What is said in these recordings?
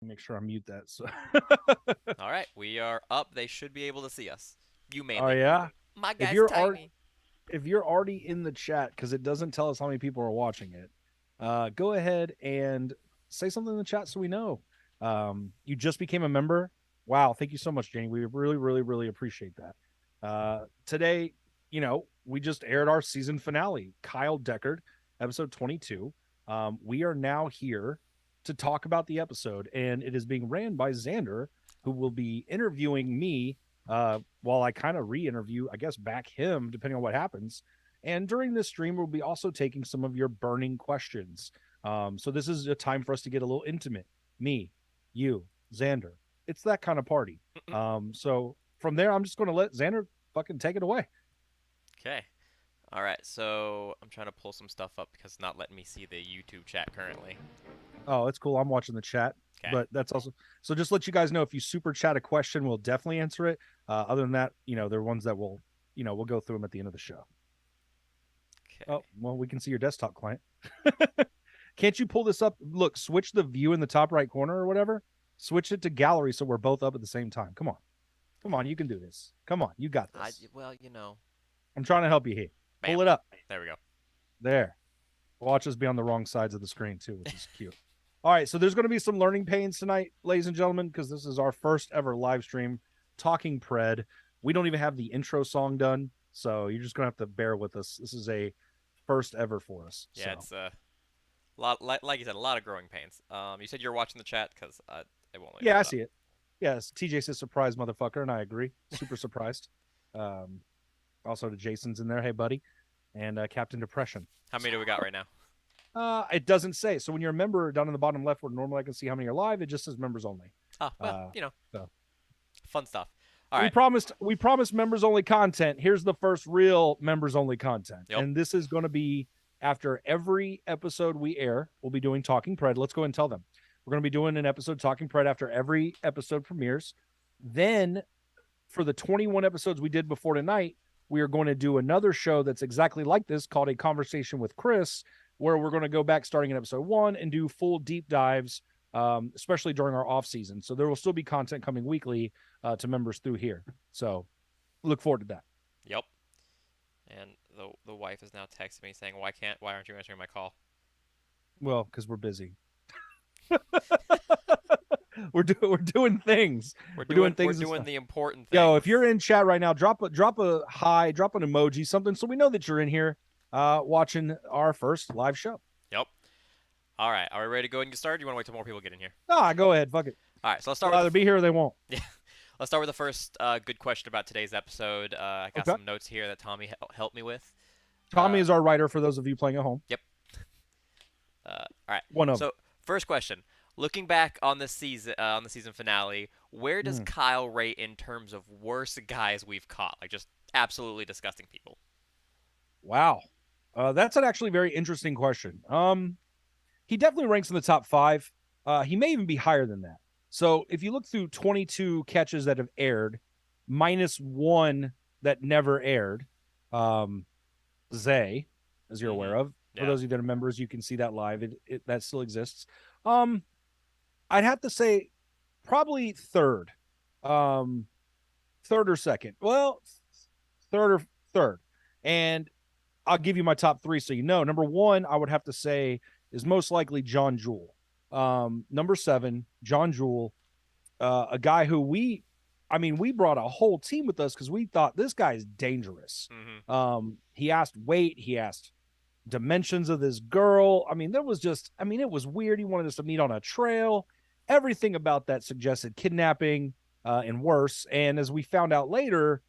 Make sure I mute that. So, All right, we are up. They should be able to see us. You oh mainly. yeah. My If guy's you're already tiny. if you're already in the chat, because it doesn't tell us how many people are watching it, go ahead and say something in the chat so we know. You just became a member. Wow, thank you so much, Jane. We really, really, really appreciate that. Today, we just aired our season finale, Kyle Deckard, episode 22. We are now here to talk about the episode, and it is being ran by Xander, who will be interviewing me while I kind of re-interview, I guess, back him, depending on what happens. And during this stream, we'll be also taking some of your burning questions. So this is a time for us to get a little intimate. Me, you, Xander. It's that kind of party. So from there, I'm just going to let Xander fucking take it away. Okay. All right, so I'm trying to pull some stuff up because it's not letting me see the YouTube chat currently. Oh, it's cool. I'm watching the chat. Okay. But that's also so just let you guys know if you super chat a question, we'll definitely answer it. Other than that, there are ones that we'll go through them at the end of the show. Okay. Oh, well, we can see your desktop client. Can't you pull this up? Look, switch the view in the top right corner or whatever. Switch it to gallery so we're both up at the same time. Come on. Come on, you can do this. Come on, you got this. Well, I'm trying to help you here. bam. Pull it up. There we go. There. Watch us be on the wrong sides of the screen too, which is cute. All right, so there's going to be some learning pains tonight, ladies and gentlemen, because this is our first ever live stream talking pred. We don't even have the intro song done, so you're just going to have to bear with us. This is a first ever for us. Yeah, So. it's a lot, like you said, a lot of growing pains. You said you're watching the chat because it won't let me Yeah, pull I it up. see it. Yes, TJ says surprise motherfucker, and I agree. Super surprised. Also to Jason's in there. Hey, buddy. And Captain Depression. How many do we got right now? It doesn't say. So when you're a member down in the bottom left where normally I can see how many are live, it just says members only. Oh, well, So fun stuff. All we right. promised members only content. Here's the first real members only content. Yep. And this is going to be after every episode we air. We'll be doing Talking Pred. Let's go ahead and tell them. We're going to be doing an episode Talking Pred after every episode premieres. Then for the 21 episodes we did before tonight, we are going to do another show that's exactly like this called A Conversation with Chris, where we're going to go back starting in episode 1 and do full deep dives, especially during our off season. So there will still be content coming weekly to members through here. So look forward to that. Yep. And the wife is now texting me saying, why aren't you answering my call? Well, because we're busy. we're doing things. We're doing things. We're doing the important things. Yo, if you're in chat right now, drop a hi, drop an emoji, something, so we know that you're in here watching our first live show. Yep. All right. Are we ready to go ahead and get started? Do you want to wait till more people get in here? Go ahead. Fuck it. All right. So let's start. They'll either be here or they won't. Yeah. Let's start with the first good question about today's episode. I got some notes here that Tommy helped me with. Tommy is our writer for those of you playing at home. Yep. All right. One of them. So first question. Looking back on the season finale, where does Kyle rate in terms of worst guys we've caught? Like just absolutely disgusting people. Wow. That's an actually very interesting question. He definitely ranks in the top 5. He may even be higher than that. So if you look through 22 catches that have aired, minus 1 that never aired, Zay, as you're aware of. For those of you that are members, you can see that live. That still exists. I'd have to say probably third or second. Well, third. And I'll give you my top 3 so you know. Number 1, I would have to say is most likely John Jewell. Number 7, John Jewell, a guy who we brought a whole team with us because we thought this guy is dangerous. He asked weight, he asked dimensions of this girl. It was weird. He wanted us to meet on a trail. Everything about that suggested kidnapping and worse. And as we found out later,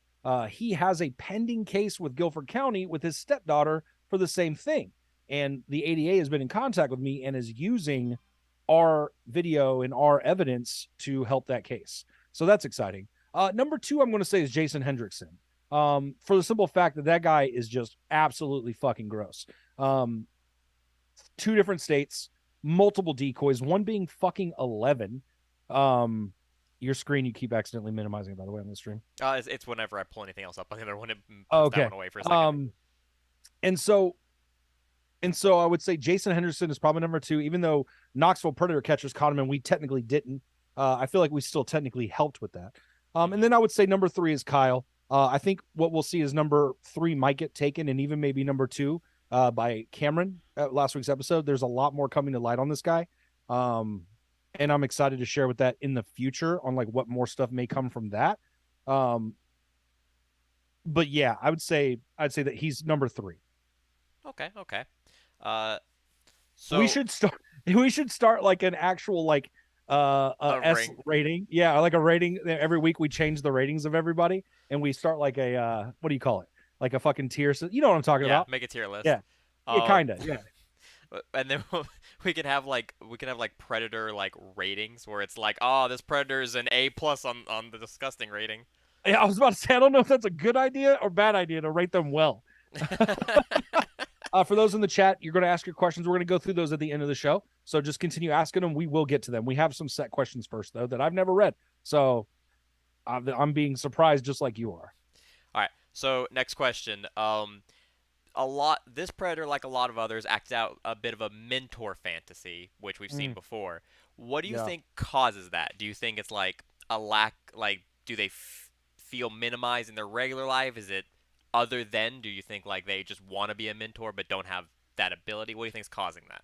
he has a pending case with Guilford County with his stepdaughter for the same thing. And the ADA has been in contact with me and is using our video and our evidence to help that case. So that's exciting. Number 2, I'm going to say is Jason Hendrickson. For the simple fact that guy is just absolutely fucking gross. 2 different states, multiple decoys, one being fucking 11. Your screen, you keep accidentally minimizing it, by the way, on the stream. It's whenever I pull anything else up on the other one, it puts that one away for a second. And so And so I would say Jason Henderson is probably number 2, even though Knoxville Predator Catchers caught him and we technically didn't. I feel like we still technically helped with that. And Mm-hmm. then I would say number 3 is Kyle. I think what we'll see is number 3 might get taken, and even maybe number 2 by Cameron at last week's episode. There's a lot more coming to light on this guy. Um, and I'm excited to share with that in the future on like what more stuff may come from that. Um, but yeah, I'd say that he's number 3. Okay, okay. Uh, We so should start. We should start like an actual like a S ring. rating. Yeah, like a rating. Every week we change the ratings of everybody, and we start like a what do you call it? Like a fucking tier. You know what I'm talking Yeah, about? make a tier list. Yeah, yeah, Um, kinda. Yeah, and then we can have like predator like ratings where it's like, oh, this predator is an A plus on the disgusting rating. yeah. I was about to say I don't know if that's a good idea or bad idea to rate them well. For those in the chat, you're going to ask your questions. We're going to go through those at the end of the show. So just continue asking them. We will get to them. We have some set questions first, though, that I've never read. So I'm being surprised just like you are. All right. So next question. This predator, like a lot of others, acts out a bit of a mentor fantasy, which we've seen Mm, before. What do you yeah. think causes that? Do you think it's like a lack, like, do they feel minimized in their regular life? Is it other than? Do you think like they just want to be a mentor but don't have that ability? What do you think is causing that?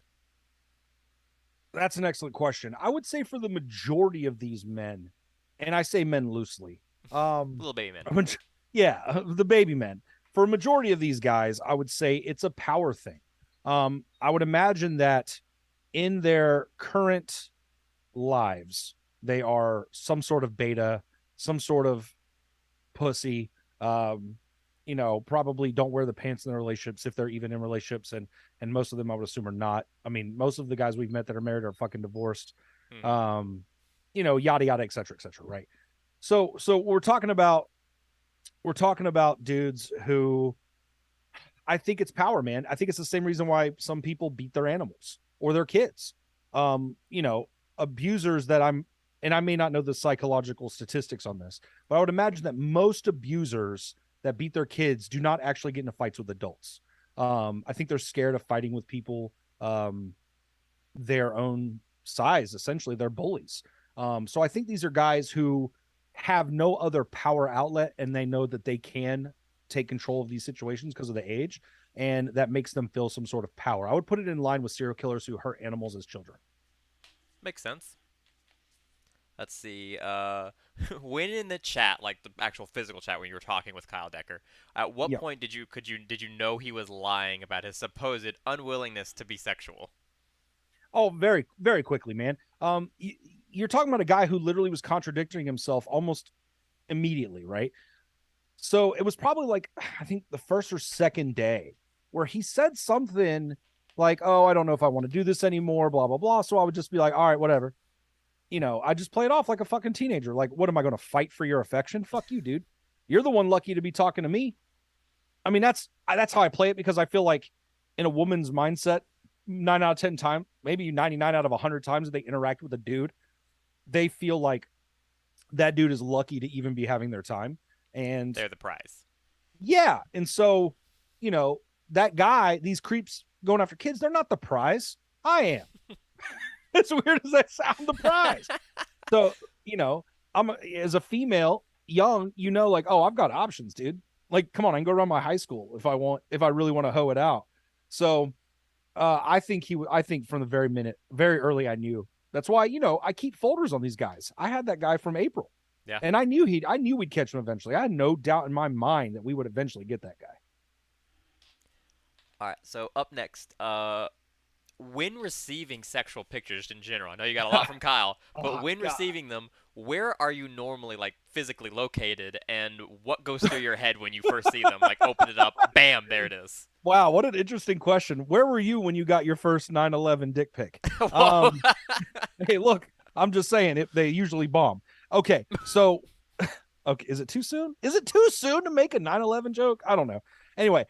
That's an excellent question. I would say for the majority of these men, and I say men loosely, Little baby man. yeah, the baby men. For a majority of these guys, I would say it's a power thing. I would imagine that in their current lives, they are some sort of beta, some sort of pussy. Um, probably don't wear the pants in their relationships if they're even in relationships, and most of them I would assume are not. I mean, most of the guys we've met that are married are fucking divorced. Mm-hmm. Um, yada yada, et cetera, right? So we're talking about dudes who I think it's power, man. I think it's the same reason why some people beat their animals or their kids. Abusers that and I may not know the psychological statistics on this, but I would imagine that most abusers that beat their kids do not actually get into fights with adults. I think they're scared of fighting with people their own size. Essentially, they're bullies. So I think these are guys who have no other power outlet, and they know that they can take control of these situations because of the age, and that makes them feel some sort of power. I would put it in line with serial killers who hurt animals as children. Makes sense. Let's see. When in the chat, like the actual physical chat, when you were talking with Kyle Decker, at what Yeah. point did you know he was lying about his supposed unwillingness to be sexual? Oh, very, very quickly, man. You're talking about a guy who literally was contradicting himself almost immediately, right? So it was probably like, I think the first or second day where he said something like, oh, I don't know if I want to do this anymore, blah, blah, blah. So I would just be like, all right, whatever. I just play it off like a fucking teenager. Like, what am I going to fight for your affection? Fuck you, dude. You're the one lucky to be talking to me. I mean, that's how I play it, because I feel like in a woman's mindset, 9 out of 10 times, maybe 99 out of 100 times that they interact with a dude, they feel like that dude is lucky to even be having their time. And They're the prize. yeah. And so, you know, that guy, these creeps going after kids, they're not the prize. I am. As weird as that sound, the prize. So, as a female, young, like, oh, I've got options, dude. Like, come on, I can go around my high school if I really want to hoe it out. So, I think from the very early, I knew. That's why, I keep folders on these guys. I had that guy from April, Yeah. and I knew we'd catch him eventually. I had no doubt in my mind that we would eventually get that guy. All right. So up next, when receiving sexual pictures in general, I know you got a lot from Kyle, but Oh, when God. receiving them, where are you normally like physically located, and what goes through your head when you first see them? Like open it up, bam, there it is. Wow, what an interesting question. Where were you when you got your first 9/11 dick pic? Whoa. Hey, look, I'm just saying they usually bomb. Okay, so okay, is it too soon? Is it too soon to make a 9/11 joke? I don't know. Anyway,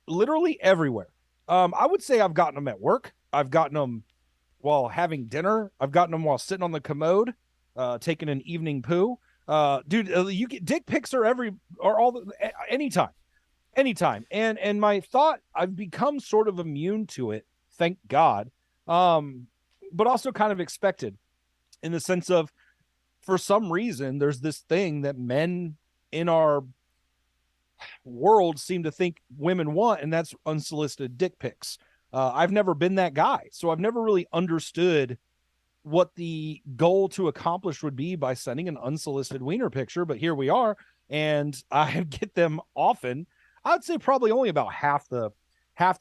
literally everywhere. I would say I've gotten them at work. I've gotten them while having dinner. I've gotten them while sitting on the commode, taking an evening poo. Dude, you get dick pics are anytime. anytime. And my thought, I've become sort of immune to it, thank God. Um, but also kind of expected in the sense of, for some reason, there's this thing that men in our world seem to think women want, and that's unsolicited dick pics. I've never been that guy, so I've never really understood what the goal to accomplish would be by sending an unsolicited wiener picture. But here we are, and I get them often. I'd say probably only about half the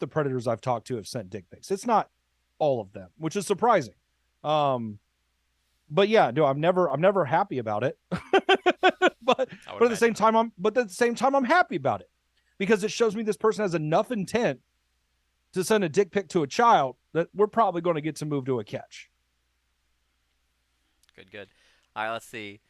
predators I've talked to have sent dick pics. It's not all of them, which is surprising. But yeah, no, I'm never happy about it. but at the same time, I'm happy about it because it shows me this person has enough intent to send a dick pic to a child that we're probably going to get to move to a catch. Good. All right, let's see.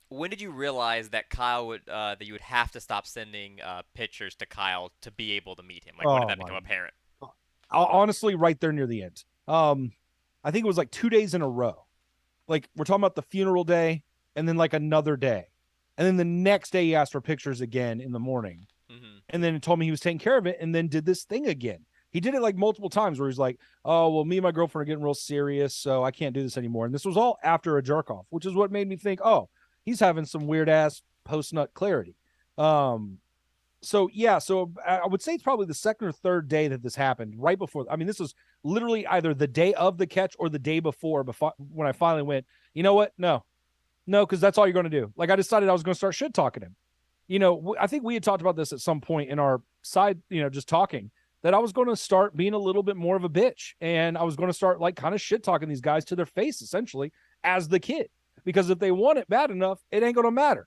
When did you realize that Kyle would that you would have to stop sending pictures to Kyle to be able to meet him? Like, when did that become apparent? Honestly, right there near the end. I think it was like 2 days in a row. Like, we're talking about the funeral day and then like another day. And then the next day he asked for pictures again in the morning. Mm-hmm. And then he told me he was taking care of it and then did this thing again. He did it like multiple times where he's like, oh, well, me and my girlfriend are getting real serious, so I can't do this anymore. And this was all after a jerk off, which is what made me think, oh, he's having some weird ass post nut clarity. So I would say it's probably the second or third day that this happened, right before. I mean, this was literally either the day of the catch or the day before when I finally went, you know what? No, because that's all you're going to do. Like, I decided I was going to start shit talking him. I think we had talked about this at some point in our side, just talking, that I was going to start being a little bit more of a bitch. And I was going to start like kind of shit talking these guys to their face, essentially, as the kid. Because if they want it bad enough, it ain't going to matter.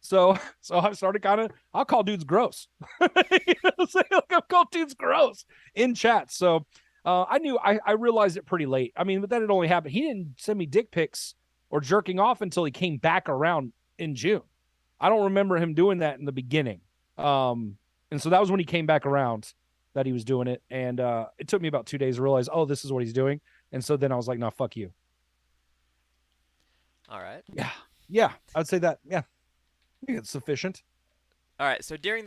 So I started I'll call dudes gross. I'll call dudes gross in chat. So I realized it pretty late. I mean, but then it only happened. He didn't send me dick pics or jerking off until he came back around in June. I don't remember him doing that in the beginning. And so that was when he came back around that he was doing it. And it took me about 2 days to realize, oh, this is what he's doing. And so then I was like, no, fuck you. All right. Yeah. I'd say that. Yeah. I think it's sufficient. All right. So during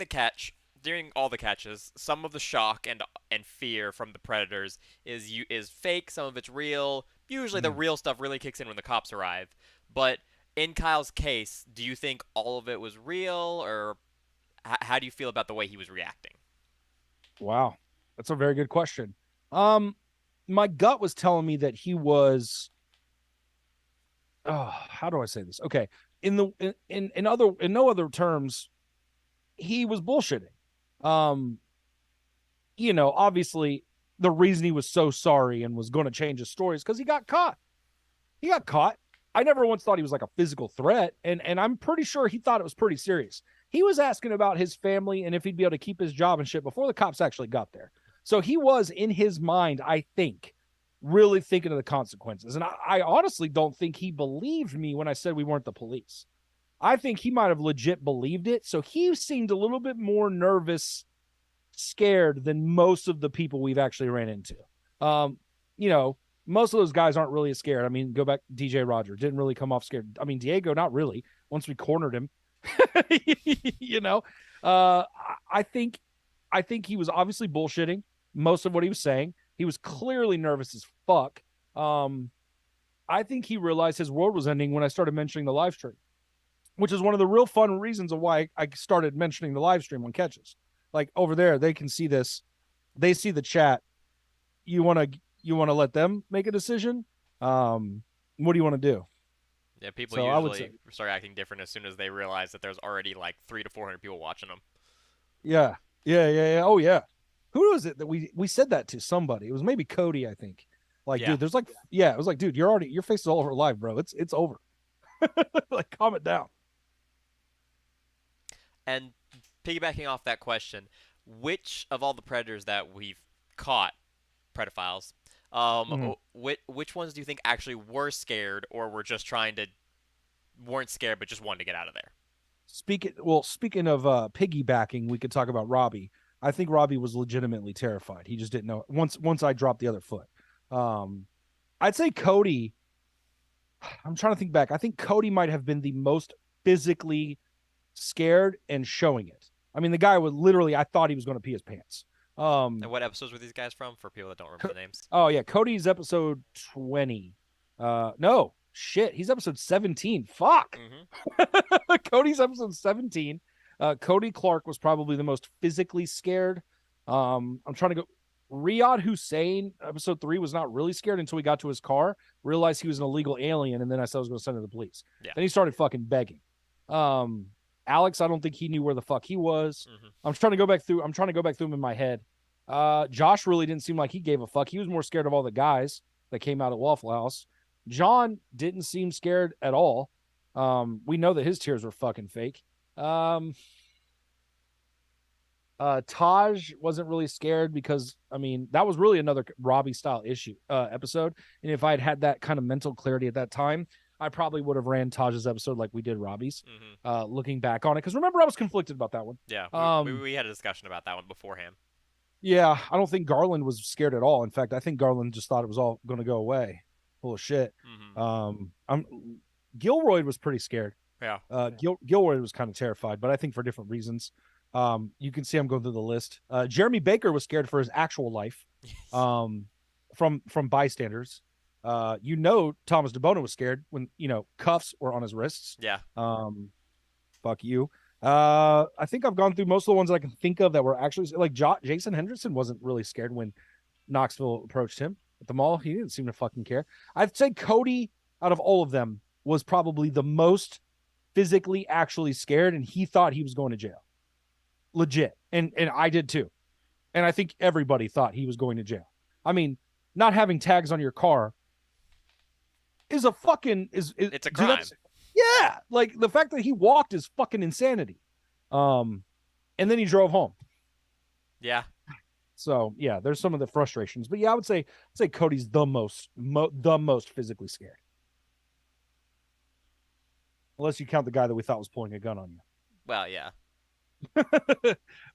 all the catches, some of the shock and fear from the predators is fake. Some of it's real. Usually, the real stuff really kicks in when the cops arrive. But in Kyle's case, do you think all of it was real, or how do you feel about the way he was reacting? Wow, that's a very good question. My gut was telling me that he was. Oh, how do I say this? Okay, in no other terms, he was bullshitting. Obviously, the reason he was so sorry and was going to change his story is because he got caught. He got caught. I never once thought he was like a physical threat, and I'm pretty sure he thought it was pretty serious. He was asking about his family and if he'd be able to keep his job and shit before the cops actually got there. So he was, in his mind, I think, really thinking of the consequences. And I honestly don't think he believed me when I said we weren't the police. I think he might have legit believed it. So he seemed a little bit more nervous, scared than most of the people we've actually ran into. Most of those guys aren't really scared. I mean, go back, DJ Roger didn't really come off scared. I mean, Diego, not really. Once we cornered him, I think he was obviously bullshitting most of what he was saying. He was clearly nervous as fuck. I think he realized his world was ending when I started mentioning the live stream, which is one of the real fun reasons of why I started mentioning the live stream on catches. Like, over there, they can see this. They see the chat. You want to let them make a decision? What do you want to do? Yeah, people usually start acting different as soon as they realize that there's already like 300 to 400 people watching them. Yeah. Oh yeah. Who was it that we said that to? Somebody. It was maybe Cody, I think. Like, yeah. Dude, there's like, yeah, it was like, dude, your face is all over live, bro. It's over. Like, calm it down. And piggybacking off that question, which of all the predators that we've caught, pedophiles, which ones do you think actually were scared or weren't scared but just wanted to get out of there? Speaking of piggybacking, we could talk about Robbie. I think Robbie was legitimately terrified. He just didn't know. Once I dropped the other foot. I'd say Cody. I'm trying to think back. I think Cody might have been the most physically scared and showing it. I mean, the guy was literally, I thought he was going to pee his pants. And what episodes were these guys from for people that don't remember the names? Oh yeah, Cody's episode 20. No, shit, he's episode 17. Fuck. Mm-hmm. Cody's episode 17. Cody Clark was probably the most physically scared. I'm trying to go. Riyadh Hussein, episode 3, was not really scared until we got to his car, realized he was an illegal alien, and then I said I was going to send him to the police. Yeah. Then he started fucking begging. Alex, I don't think he knew where the fuck he was. Mm-hmm. I'm trying to go back through him in my head. Josh really didn't seem like he gave a fuck. He was more scared of all the guys that came out at Waffle House. John didn't seem scared at all. We know that his tears were fucking fake. Taj wasn't really scared because, I mean, that was really another Robbie style episode. And if I had had that kind of mental clarity at that time, I probably would have ran Taj's episode like we did Robbie's, looking back on it. Because remember, I was conflicted about that one. Yeah, we had a discussion about that one beforehand. Yeah, I don't think Garland was scared at all. In fact, I think Garland just thought it was all going to go away. Full of shit. Gilroy was pretty scared. Yeah. Gilroy was kind of terrified, but I think for different reasons. You can see I'm going through the list. Jeremy Baker was scared for his actual life. From bystanders. Thomas DeBona was scared when, cuffs were on his wrists. Yeah. Fuck you. I think I've gone through most of the ones that I can think of that were actually like Jason Henderson wasn't really scared when Knoxville approached him at the mall. He didn't seem to fucking care. I'd say Cody, out of all of them, was probably the most physically actually scared, and he thought he was going to jail. Legit. And I did too. And I think everybody thought he was going to jail. I mean, not having tags on your car is a fucking it's a crime. Yeah, like the fact that he walked is fucking insanity. And then he drove home. Yeah. So yeah, there's some of the frustrations, but yeah, I would say Cody's the most physically scared. Unless you count the guy that we thought was pulling a gun on you. Well, yeah.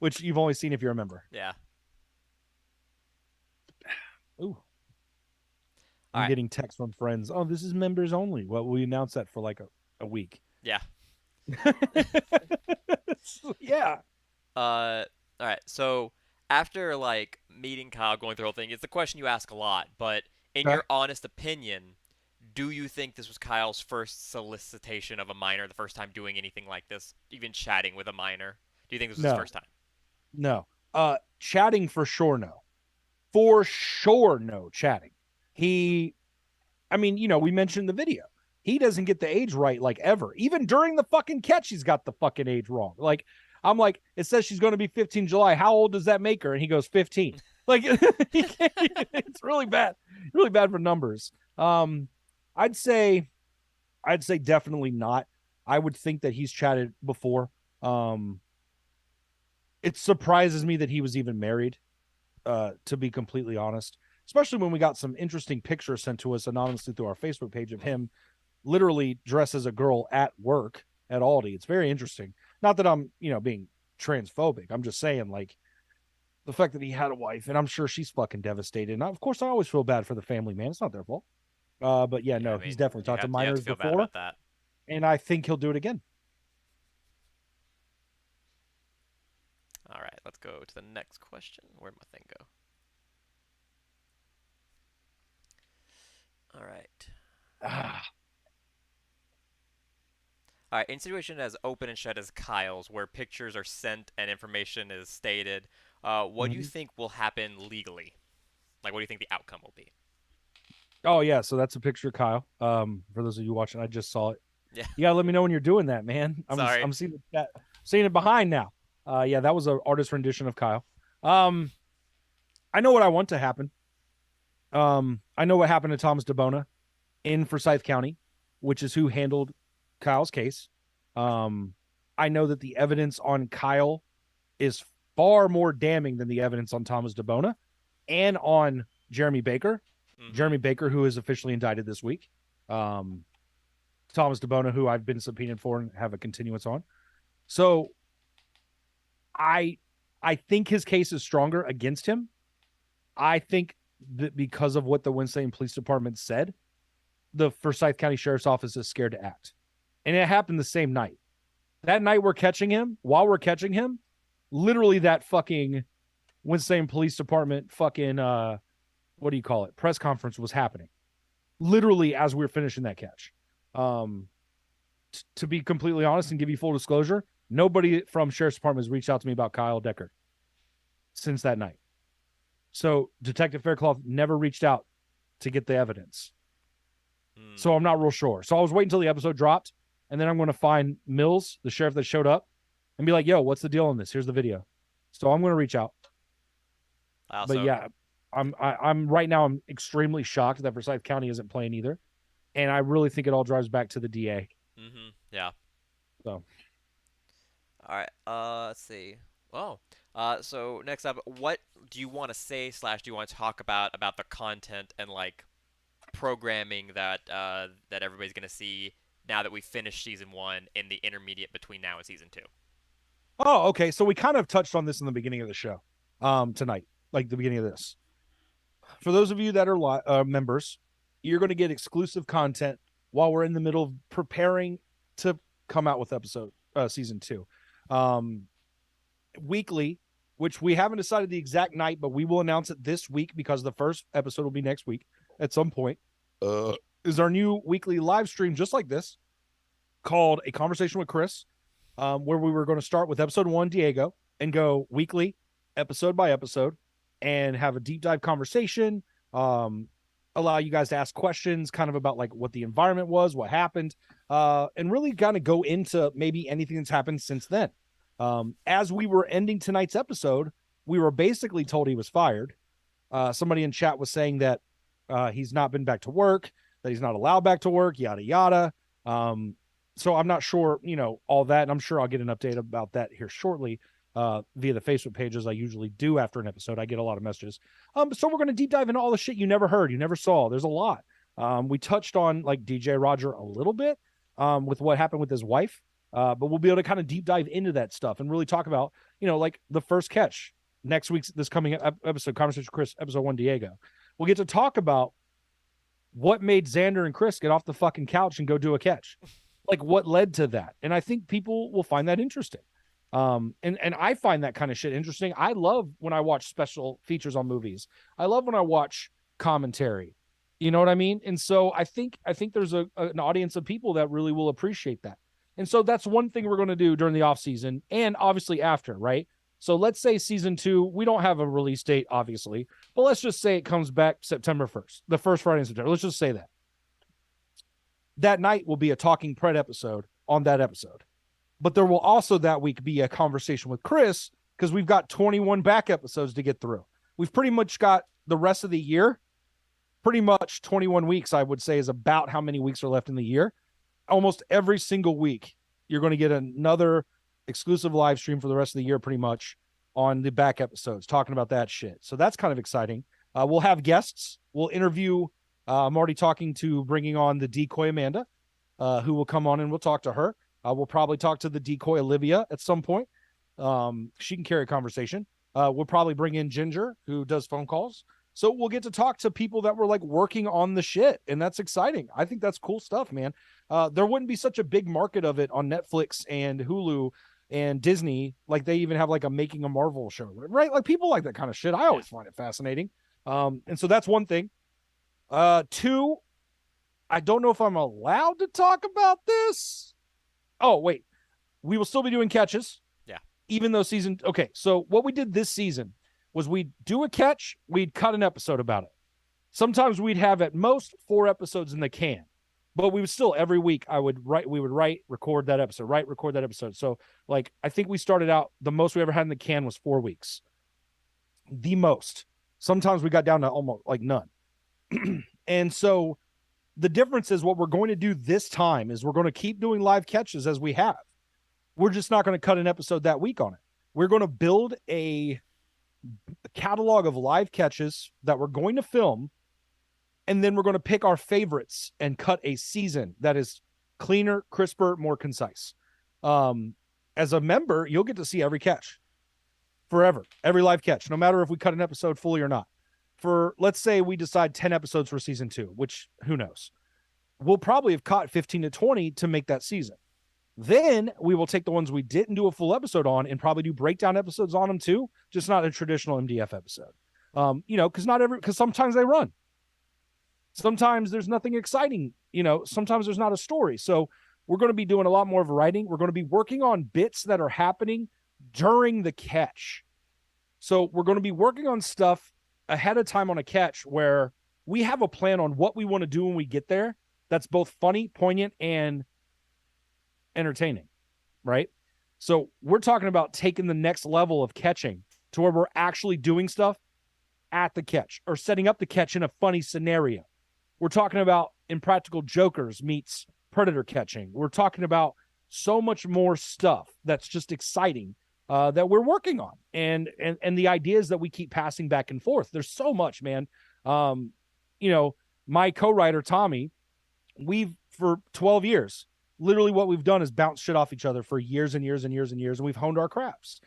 Which you've only seen if you remember. Yeah. Ooh. I'm getting texts from friends. Oh, this is members only. Well, we announced that for like a week. Yeah. Yeah. All right. So after like meeting Kyle, going through the whole thing, it's the question you ask a lot. But in your honest opinion, do you think this was Kyle's first solicitation of a minor, the first time doing anything like this, even chatting with a minor? Do you think this was his first time? No. Chatting for sure, no. For sure, no chatting. We mentioned the video. He doesn't get the age right, like, ever. Even during the fucking catch, he's got the fucking age wrong. Like, I'm like, it says she's going to be 15 July. How old does that make her? And he goes 15. Like, it's really bad. Really bad for numbers. I'd say definitely not. I would think that he's chatted before. It surprises me that he was even married, to be completely honest, especially when we got some interesting pictures sent to us anonymously through our Facebook page of him literally dressed as a girl at work at Aldi. It's very interesting. Not that I'm, being transphobic. I'm just saying, like, the fact that he had a wife, and I'm sure she's fucking devastated. And of course, I always feel bad for the family, man. It's not their fault. But yeah, no, he's definitely talked to minors before, and I think he'll do it again. All right, let's go to the next question. Where'd my thing go? All right. All right, in situation as open and shut as Kyle's, where pictures are sent and information is stated, what do you think will happen legally? Like, what do you think the outcome will be? Oh, yeah, so that's a picture of Kyle. For those of you watching, I just saw it. Yeah. You gotta let me know when you're doing that, man. Sorry. I'm seeing it behind now. Yeah, that was an artist rendition of Kyle. I know what I want to happen. I know what happened to Thomas DeBona in Forsyth County, which is who handled Kyle's case. I know that the evidence on Kyle is far more damning than the evidence on Thomas DeBona and on Jeremy Baker. Jeremy Baker, who is officially indicted this week. Thomas DeBona, who I've been subpoenaed for and have a continuance on. So I think his case is stronger against him. I think that because of what the Winston Police Department said, the Forsyth County Sheriff's Office is scared to act. And it happened the same night. That night while we're catching him, literally that fucking Winston Police Department fucking what do you call it? Press conference was happening. Literally as we were finishing that catch. To be completely honest and give you full disclosure, nobody from Sheriff's Department has reached out to me about Kyle Deckard since that night. So Detective Faircloth never reached out to get the evidence. So I'm not real sure. So I was waiting until the episode dropped, and then I'm going to find Mills, the sheriff that showed up, and be like, yo, what's the deal on this? Here's the video. So I'm going to reach out. But yeah, I'm right now, I'm extremely shocked that Forsyth County isn't playing either. And I really think it all drives back to the DA. Yeah. So. All right. Let's see. Oh. So next up, what do you want to say / do you want to talk about the content and like programming that that everybody's gonna see now that we finished season 1 in the intermediate between now and season 2? Oh, okay. So we kind of touched on this in the beginning of the show, tonight, like the beginning of this. For those of you that are members, you're going to get exclusive content while we're in the middle of preparing to come out with season 2. Weekly, which we haven't decided the exact night, but we will announce it this week because the first episode will be next week at some point, is our new weekly live stream just like this called A Conversation with Chris, where we were going to start with episode 1, Diego, and go weekly, episode by episode, and have a deep dive conversation, allow you guys to ask questions kind of about like what the environment was, what happened, and really kind of go into maybe anything that's happened since then. As we were ending tonight's episode, we were basically told he was fired. Somebody in chat was saying that he's not been back to work, that he's not allowed back to work, yada, yada. So I'm not sure, all that. And I'm sure I'll get an update about that here shortly via the Facebook page, as I usually do after an episode. I get a lot of messages. So we're going to deep dive into all the shit you never heard, you never saw. There's a lot. We touched on like DJ Roger a little bit with what happened with his wife. But we'll be able to kind of deep dive into that stuff and really talk about, like the first catch next week's, this coming episode, Conversation with Chris, episode 1, Diego. We'll get to talk about what made Xander and Chris get off the fucking couch and go do a catch, like what led to that. And I think people will find that interesting. And I find that kind of shit interesting. I love when I watch special features on movies. I love when I watch commentary. You know what I mean? And so I think there's an audience of people that really will appreciate that. And so that's one thing we're going to do during the off season and obviously after, right? So let's say season 2, we don't have a release date, obviously, but let's just say it comes back September 1st, the first Friday in September. Let's just say that. That night will be a Talking Pred episode on that episode. But there will also that week be a conversation with Chris because we've got 21 back episodes to get through. We've pretty much got the rest of the year, pretty much 21 weeks, I would say, is about how many weeks are left in the year. Almost every single week, you're going to get another exclusive live stream for the rest of the year, pretty much on the back episodes, talking about that shit. So that's kind of exciting. We'll have guests. We'll interview. I'm already talking to bringing on the decoy Amanda, who will come on and we'll talk to her. We'll probably talk to the decoy Olivia at some point. She can carry a conversation. We'll probably bring in Ginger, who does phone calls. So we'll get to talk to people that were like working on the shit. And that's exciting. I think that's cool stuff, man. There wouldn't be such a big market of it on Netflix and Hulu and Disney. Like they even have like a Making a Marvel show, right? Like people like that kind of shit. I always find it fascinating. And so that's one thing. 2, I don't know if I'm allowed to talk about this. Oh, wait. We will still be doing catches. Yeah. Even though okay. So what we did this season was we'd do a catch, we'd cut an episode about it. Sometimes we'd have at most 4 episodes in the can, but we would still every week we would record that episode. So like, I think we started out, the most we ever had in the can was 4 weeks. The most. Sometimes we got down to almost like none. And so the difference is what we're going to do this time is we're going to keep doing live catches as we have. We're just not going to cut an episode that week on it. We're going to build a catalog of live catches that we're going to film, and then we're going to pick our favorites and cut a season that is cleaner, crisper, more concise. As a member, you'll get to see every catch forever, every live catch, no matter if we cut an episode fully or not. For, let's say we decide 10 episodes for season 2, which who knows? We'll probably have caught 15 to 20 to make that season. Then we will take the ones we didn't do a full episode on and probably do breakdown episodes on them too, just not a traditional MDF episode. Because sometimes they run. Sometimes there's nothing exciting. Sometimes there's not a story. So we're going to be doing a lot more of writing. We're going to be working on bits that are happening during the catch. So we're going to be working on stuff ahead of time on a catch where we have a plan on what we want to do when we get there. That's both funny, poignant, and entertaining, right? So we're talking about taking the next level of catching to where we're actually doing stuff at the catch or setting up the catch in a funny scenario. We're talking about Impractical Jokers meets Predator catching. We're talking about so much more stuff that's just exciting that we're working on. And the ideas that we keep passing back and forth. There's so much, man. My co-writer, Tommy, we've, for 12 years, literally what we've done is bounce shit off each other for years and years and years and years. And we've honed our crafts.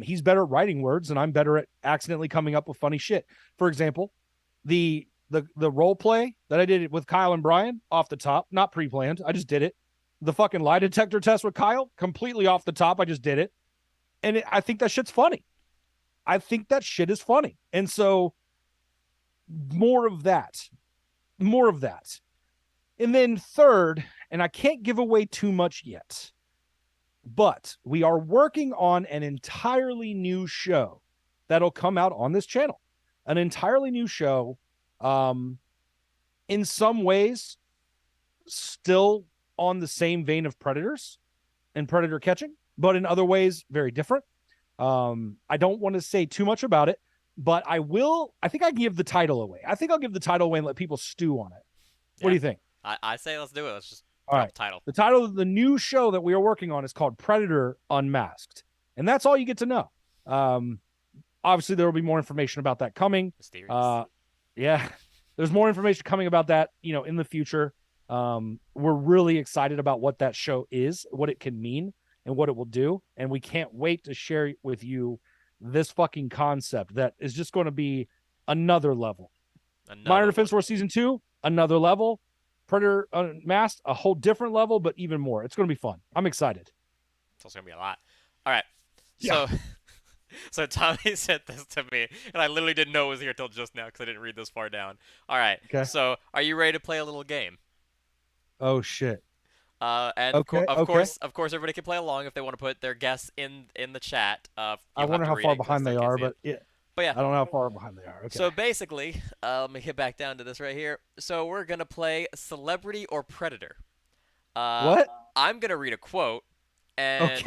He's better at writing words and I'm better at accidentally coming up with funny shit. For example, the role play that I did with Kyle and Brian off the top, not pre-planned. I just did it. The fucking lie detector test with Kyle, completely off the top. I just did it. And I think that shit's funny. I think that shit is funny. And so more of that. And then third, and I can't give away too much yet, but we are working on an entirely new show that'll come out on this channel. An entirely new show. In some ways, still on the same vein of Predators and Predator catching, but in other ways, very different. I don't want to say too much about it, but I think I can give the title away. I think I'll give the title away and let people stew on it. Yeah. What do you think? I say let's do it. Let's just all right. The title. The title of the new show that we are working on is called Predator Unmasked. And that's all you get to know. Obviously, there will be more information about that coming. Mysterious. Yeah, there's more information coming about that, in the future. We're really excited about what that show is, what it can mean, and what it will do. And we can't wait to share with you this fucking concept that is just going to be another level. Minor Defense Force Season 2, another level. Predator Unmasked, a whole different level, but even more. It's going to be fun. I'm excited. It's also going to be a lot. All right. Yeah. So Tommy sent this to me, and I literally didn't know it was here till just now because I didn't read this far down. All right. Okay. So are you ready to play a little game? Oh, shit. And okay, of course, everybody can play along if they want to put their guess in the chat. I wonder how far behind they are, but yeah. But yeah, I don't know how far behind they are. Okay. So basically, let me get back down to this right here. So we're gonna play Celebrity or Predator. What? I'm gonna read a quote, and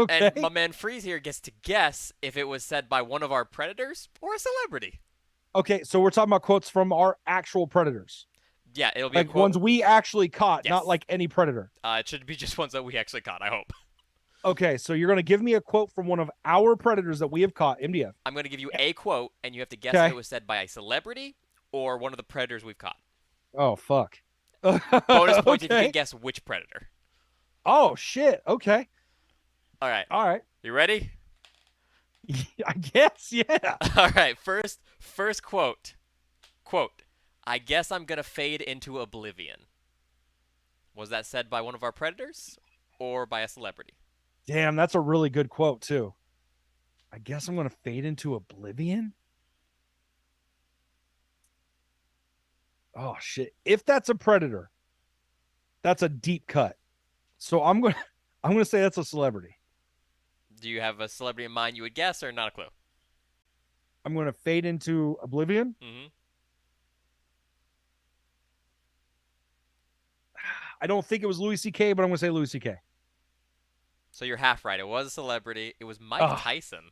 and my man Freeze here gets to guess if it was said by one of our predators or a celebrity. Okay, so we're talking about quotes from our actual predators. Yeah, it'll be like ones we actually caught, yes. Not like any predator. It should be just ones that we actually caught, I hope. Okay, so you're going to give me a quote from one of our predators that we have caught, MDF. I'm going to give you a quote, and you have to guess if it was said by a celebrity or one of the predators we've caught. Oh, fuck. Bonus points if you can guess which predator. Oh, shit. Okay. All right. All right. You ready? I guess, yeah. All right, first quote. Quote, I guess I'm going to fade into oblivion. Was that said by one of our predators or by a celebrity? Damn, that's a really good quote, too. I guess I'm going to fade into oblivion? Oh, shit. If that's a predator, that's a deep cut. So I'm going to say that's a celebrity. Do you have a celebrity in mind you would guess or not a clue? I'm going to fade into oblivion? Mm-hmm. I don't think it was Louis C.K., but I'm going to say Louis C.K. So you're half right. It was a celebrity. It was Mike Tyson.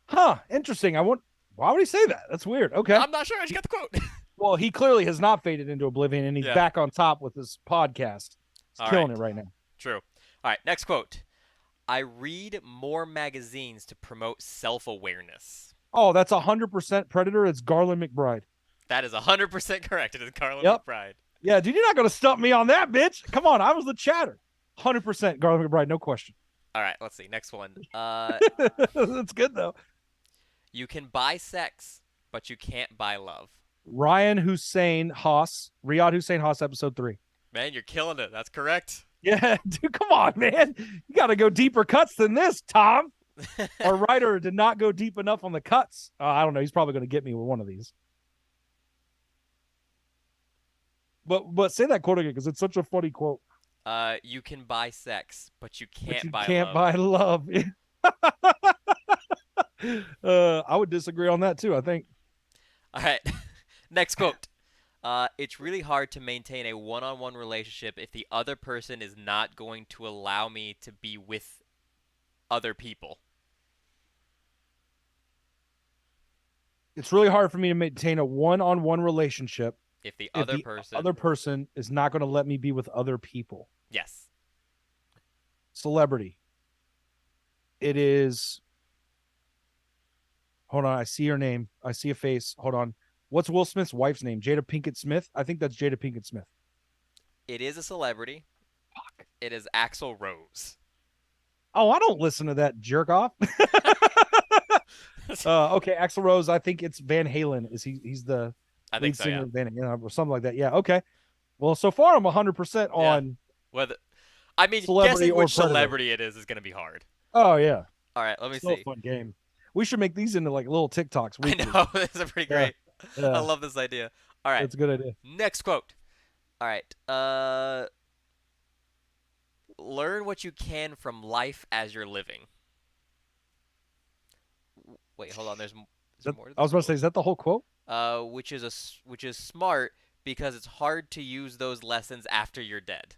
Huh. Interesting. Why would he say that? That's weird. Okay. I'm not sure. I just got the quote. Well, he clearly has not faded into oblivion, and he's back on top with his podcast. He's killing it right now. True. All right. Next quote. I read more magazines to promote self-awareness. Oh, that's 100% Predator. It's Garland McBride. That is 100% correct. It is Garland McBride. Yeah, dude, you're not going to stump me on that, bitch. Come on. I was the chatter. 100% Garland McBride. No question. All right. Let's see. Next one. That's good, though. You can buy sex, but you can't buy love. Riyad Hussein Haas, episode 3. Man, you're killing it. That's correct. Yeah, dude, come on, man. You got to go deeper cuts than this, Tom. Our writer did not go deep enough on the cuts. I don't know. He's probably going to get me with one of these. But say that quote again because it's such a funny quote. You can buy sex, but you But can't you buy can't love. buy love. I would disagree on that too. I think All right. Next quote. It's really hard to maintain a one-on-one relationship if the other person is not going to allow me to be with other people. it's really hard for me to maintain a one-on-one relationship If the if other the person, other person is not going to let me be with other people. yes, Celebrity. It is. Hold on. I see her name. I see a face. Hold on. What's Will Smith's wife's name? Jada Pinkett Smith. I think that's Jada Pinkett Smith. it is a celebrity. It is Axl Rose. Oh, I don't listen to that jerk off. Okay, Axl Rose. I think it's Van Halen. Is he's the I think lead so. singer Yeah. of Van Halen or something like that? Yeah. Okay. Well, so far I'm 100% Yeah. on Whether I mean, celebrity guessing or which predator. celebrity it is going to be hard. Oh yeah, All right, let me still a see. fun game. We should make these into like little TikToks I weekly. know this is pretty Yeah, great. I yeah, love this idea. All right, that's a good idea. next quote. All right. Learn what you can from life as you're living. Wait, hold on. There's more to I this was about to say, quote. is that the whole quote? Which is smart because it's hard to use those lessons after you're dead.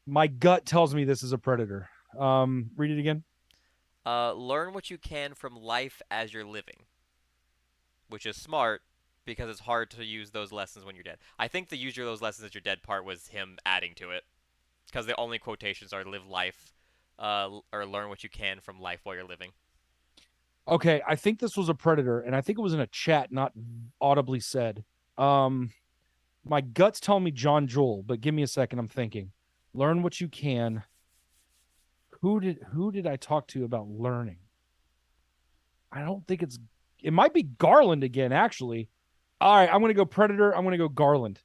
My gut tells me this is a predator. Read it again. Learn what you can from life as you're living, which is smart because it's hard to use those lessons when you're dead. I think the use those lessons as you're dead part was him adding to it because the only quotations are live life, or learn what you can from life while you're living. Okay, I think this was a predator, and I think it was in a chat, not audibly said. Um, my gut's telling me John Jewel, but give me a second. I'm thinking. Learn what you can. Who did I talk to about learning? I don't think it might be Garland again, actually. All right, I'm gonna go Predator. I'm gonna go Garland.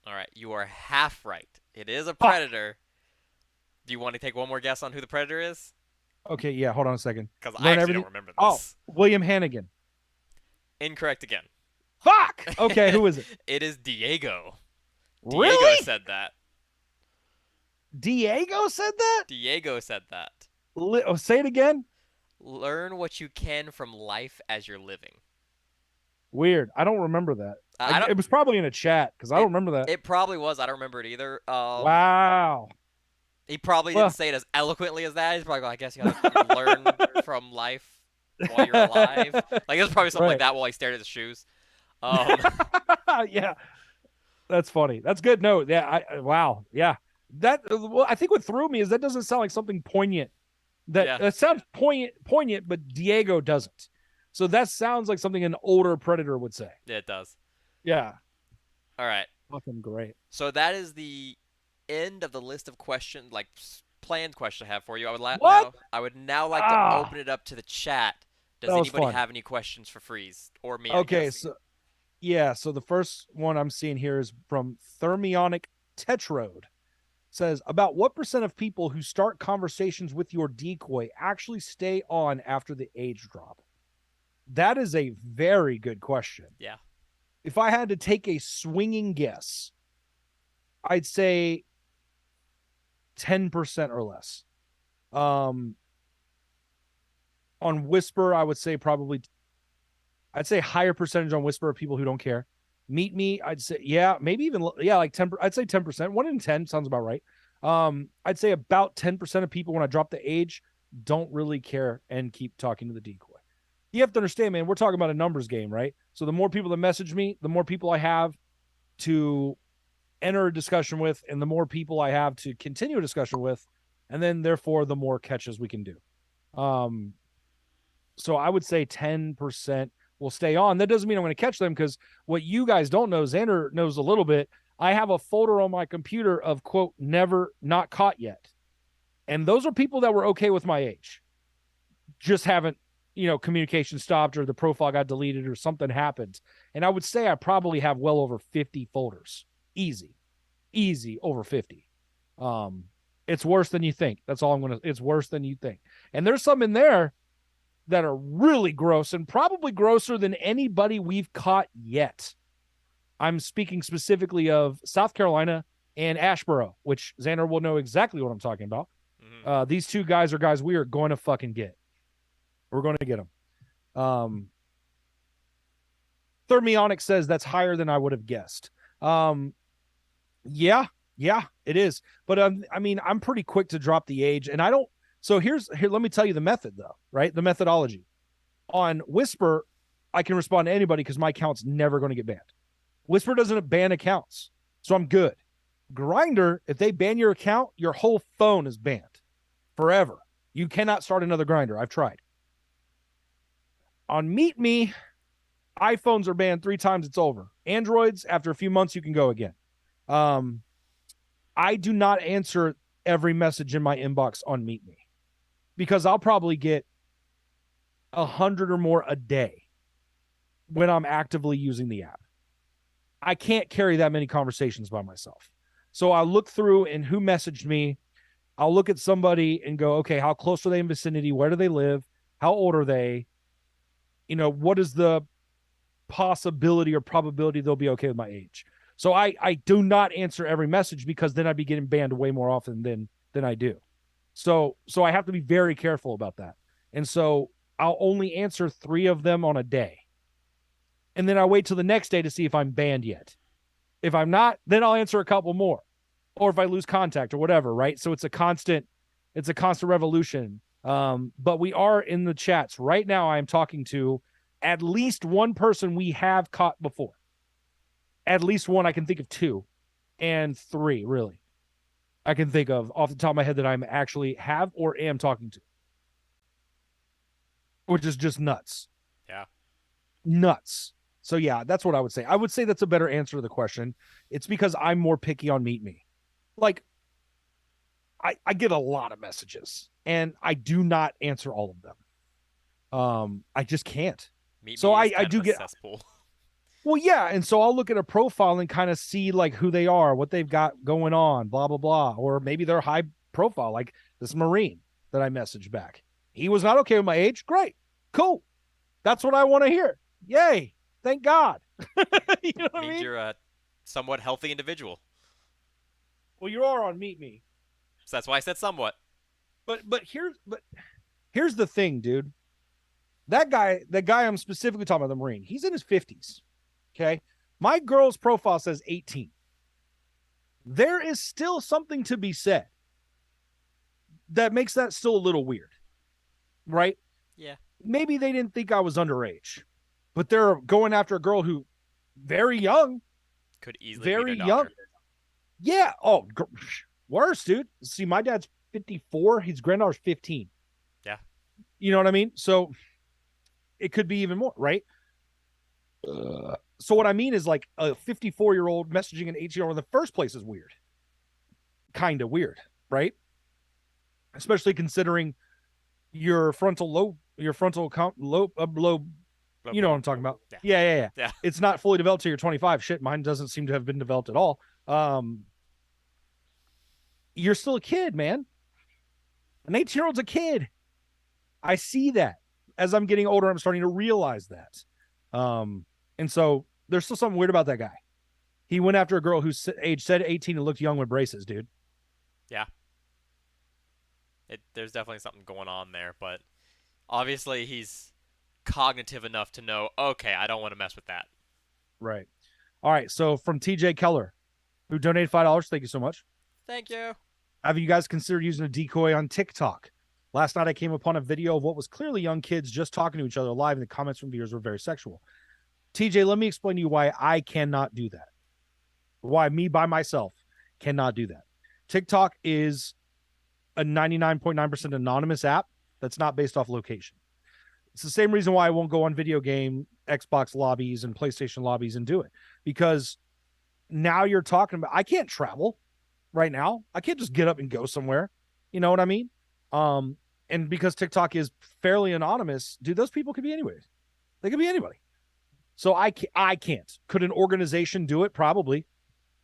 All right, you are half right. It is a Fuck. predator. Do you want to take one more guess on who the predator is? Okay, yeah, hold on a second. Because I Learn actually everything. don't remember Oh, this. William Hannigan. Incorrect again. Fuck. Okay, who is it? It is Diego. Diego Really? said that. Diego said that? Diego said that. Say it again. Learn what you can from life as you're living. Weird. I don't remember that. I don't. It was probably in a chat because I don't remember that. It probably was. I don't remember it either. Wow. He probably Well, didn't say it as eloquently as that. He's probably like, I guess you gotta learn from life while you're alive. Like it was probably something like right. that while he stared at his shoes. Yeah, that's funny. That's good. No, yeah. Wow. Yeah. That. Well, I think what threw me is that doesn't sound like something poignant. Yeah. That sounds poignant, but Diego doesn't. So that sounds like something an older predator would say. Yeah, it does. Yeah. All right. Fucking great. So that is the end of the list of questions, like planned questions I have for you. What? I would now like to open it up to the chat. Does That was anybody fun. have any questions for Freeze or me? I Okay, guess? so yeah, so the first one I'm seeing here is from Thermionic Tetrode. Says about what percent of people who start conversations with your decoy actually stay on after the age drop? That is a very good question. Yeah. If I had to take a swinging guess, I'd say 10% or less. On Whisper, I would say I'd say higher percentage on Whisper of people who don't care. Meet Me, I'd say, yeah, maybe even, yeah, like 10, I'd say 10%. 1 in 10 sounds about right. I'd say about 10% of people when I drop the age don't really care and keep talking to the decoy. You have to understand, man, we're talking about a numbers game, right? So the more people that message me, the more people I have to enter a discussion with, and the more people I have to continue a discussion with, and then therefore the more catches we can do. So I would say 10% will stay on. That doesn't mean I'm going to catch them, because what you guys don't know, Xander knows a little bit. I have a folder on my computer of, quote, never not caught yet. And those are people that were okay with my age. Just haven't, communication stopped, or the profile got deleted, or something happened. And I would say I probably have well over 50 folders easy over 50. It's worse than you think. That's all I'm going to, it's worse than you think. And there's some in there that are really gross and probably grosser than anybody we've caught yet. I'm speaking specifically of South Carolina and Asheboro, which Xander will know exactly what I'm talking about. Mm-hmm. These two guys are guys we are going to fucking get. We're going to get them. Thermionic says that's higher than I would have guessed. Yeah, it is. But I mean, I'm pretty quick to drop the age, and I don't. So here, let me tell you the method, though, right? The methodology. On Whisper, I can respond to anybody because my account's never going to get banned. Whisper doesn't ban accounts, so I'm good. Grindr, if they ban your account, your whole phone is banned forever. You cannot start another Grindr. I've tried. On Meet Me, iPhones are banned 3 times, it's over. Androids, after a few months, you can go again. I do not answer every message in my inbox on Meet Me because I'll probably get 100 or more a day when I'm actively using the app. I can't carry that many conversations by myself. So I look through and who messaged me. I'll look at somebody and go, okay, how close are they in vicinity? Where do they live? How old are they? You know, what is the possibility or probability they'll be okay with my age? So I do not answer every message because then I'd be getting banned way more often than I do. So I have to be very careful about that. And so I'll only answer 3 of them on a day. And then I wait till the next day to see if I'm banned yet. If I'm not, then I'll answer a couple more. Or if I lose contact or whatever, right? So it's a constant revolution. But we are in the chats. Right now I am talking to at least one person we have caught before. At least one. I can think of 2 and 3, really. I can think of off the top of my head that I'm actually have or am talking to. Which is just nuts. Yeah. Nuts. So yeah, that's what I would say. I would say that's a better answer to the question. It's because I'm more picky on Meet Me. Like, I get a lot of messages and I do not answer all of them. I just can't. Meet so Me is I do get cesspool. Well, yeah, and so I'll look at a profile and kind of see like who they are, what they've got going on, blah blah blah, or maybe they're high profile, like this Marine that I messaged back. He was not okay with my age. Great, cool, that's what I want to hear. Yay, thank God. You know what I mean? You're a somewhat healthy individual. Well, you are on Meet Me, so that's why I said somewhat. But here's the thing, dude. That guy I'm specifically talking about, the Marine, he's in his 50s. Okay. My girl's profile says 18. There is still something to be said that makes that still a little weird. Right? Yeah. Maybe they didn't think I was underage, but they're going after a girl who very young. Could easily very be young. Yeah. Oh, worse, dude. See, my dad's 54. His granddaughter's 15. Yeah. You know what I mean? So it could be even more, right? So what I mean is like a 54-year-old messaging an 18-year-old in the first place is weird. Kind of weird, right? Especially considering your frontal lobe, you know what I'm talking about. Yeah. It's not fully developed till you're 25. Shit, mine doesn't seem to have been developed at all. You're still a kid, man. An 18-year-old's a kid. I see that. As I'm getting older, I'm starting to realize that. And so there's still something weird about that guy. He went after a girl whose age said 18 and looked young with braces, dude. Yeah. There's definitely something going on there, but obviously he's cognitive enough to know, okay, I don't want to mess with that. Right. All right. So from TJ Keller, who donated $5, thank you so much. Thank you. Have you guys considered using a decoy on TikTok? Last night I came upon a video of what was clearly young kids just talking to each other live, and the comments from viewers were very sexual. TJ, let me explain to you why I cannot do that. Why me by myself cannot do that. TikTok is a 99.9% anonymous app that's not based off location. It's the same reason why I won't go on video game Xbox lobbies and PlayStation lobbies and do it, because now you're talking about, I can't travel right now. I can't just get up and go somewhere. You know what I mean? And because TikTok is fairly anonymous, dude, those people could be anywhere. They could be anybody. So I can't. Could an organization do it? Probably.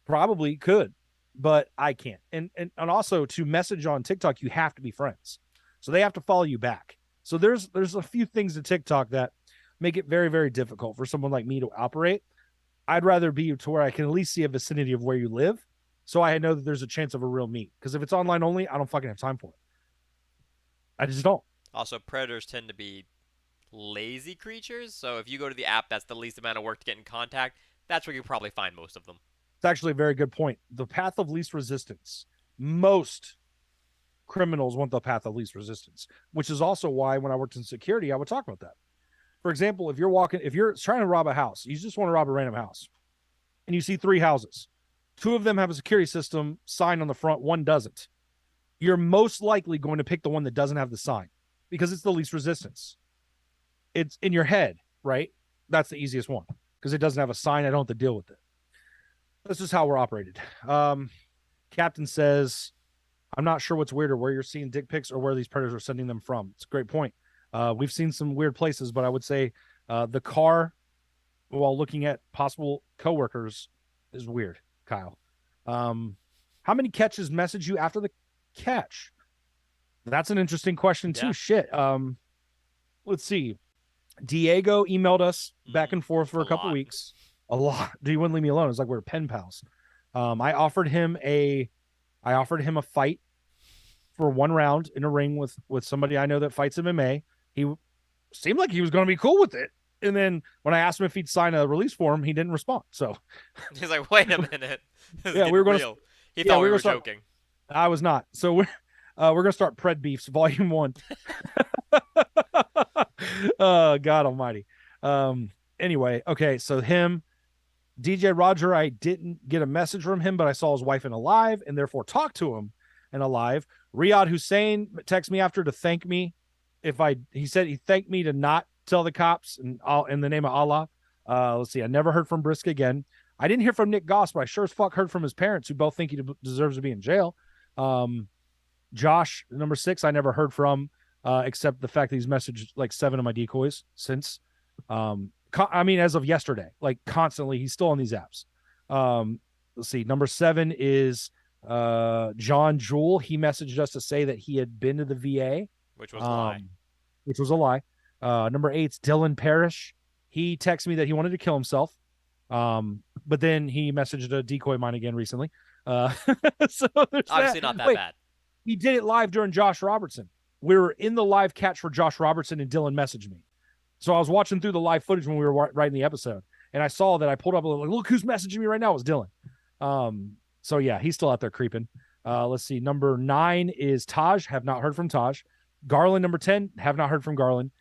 Probably could, but I can't. And also to message on TikTok, you have to be friends. So they have to follow you back. So there's a few things to TikTok that make it very, very difficult for someone like me to operate. I'd rather be to where I can at least see a vicinity of where you live. So I know that there's a chance of a real meet. Because if it's online only, I don't fucking have time for it. I just don't. Also, predators tend to be lazy creatures, so if you go to the app that's the least amount of work to get in contact, that's where you probably find most of them. It's actually a very good point. The path of least resistance. Most criminals want the path of least resistance, which is also why when I worked in security, I would talk about that. For example, if you're trying to rob a house, you just want to rob a random house, and you see 3 houses, 2 of them have a security system sign on the front, 1 doesn't. You're most likely going to pick the one that doesn't have the sign because it's the least resistance. It's in your head, right? That's the easiest one because it doesn't have a sign. I don't have to deal with it. That's just how we're operated. Captain says, I'm not sure what's weirder, where you're seeing dick pics or where these predators are sending them from. It's a great point. We've seen some weird places, but I would say the car, while looking at possible coworkers, is weird, Kyle. How many catches message you after the catch? That's an interesting question too. Yeah. Shit. Let's see. Diego emailed us back and forth for a couple weeks. A lot. He wouldn't leave me alone. It's like we're pen pals. I offered him a fight for 1 round in a ring with somebody I know that fights MMA. He seemed like he was going to be cool with it. And then when I asked him if he'd sign a release form, he didn't respond. So he's like, wait a minute. Yeah, we were going to. He thought we were joking. I was not. So we're going to start Pred Beefs Volume 1. Oh, God almighty. Anyway, okay, so him, DJ Roger, I didn't get a message from him, but I saw his wife in a live and therefore talked to him in a live. Riyadh Hussein texted me after to thank me. He said he thanked me to not tell the cops and in the name of Allah. Let's see. I never heard from Brisk again. I didn't hear from Nick Goss, but I sure as fuck heard from his parents, who both think he deserves to be in jail. Josh, number 6, I never heard from, except the fact that he's messaged like 7 of my decoys since. I mean, as of yesterday, like constantly, he's still on these apps. Let's see. Number 7 is John Jewell. He messaged us to say that he had been to the VA, which was a lie. Which was a lie. Number 8's Dylan Parrish. He texted me that he wanted to kill himself. But then he messaged a decoy of mine again recently. So there's obviously not that bad. He did it live during Josh Robertson. We were in the live catch for Josh Robertson, and Dylan messaged me. So I was watching through the live footage when we were writing the episode, and I saw that. I pulled up a little, look who's messaging me right now. It was Dylan. So yeah, he's still out there creeping. Let's see. Number 9 is Taj. Have not heard from Taj. Garland, number 10. Have not heard from Garland.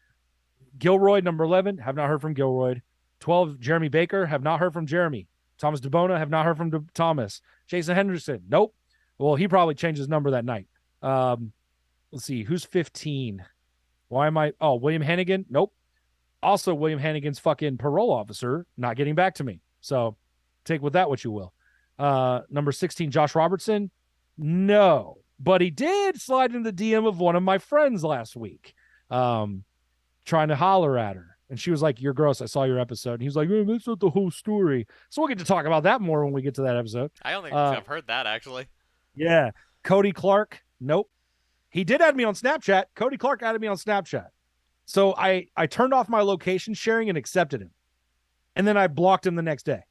Gilroy, number 11. Have not heard from Gilroy. 12, Jeremy Baker. Have not heard from Jeremy. Thomas DeBona. Have not heard from Thomas. Jason Henderson. Nope. Well, he probably changed his number that night. Let's see. Who's 15? Why am I? Oh, William Hannigan. Nope. Also, William Hannigan's fucking parole officer not getting back to me. So take with that what you will. Number 16, Josh Robertson. No, but he did slide in the DM of one of my friends last week, trying to holler at her. And she was like, "You're gross. I saw your episode." And he was like, "Oh, that's not the whole story." So we'll get to talk about that more when we get to that episode. I don't think I've heard that, actually. Yeah. Cody Clark. Nope. He did add me on Snapchat. Cody Clark added me on Snapchat. So I turned off my location sharing and accepted him. And then I blocked him the next day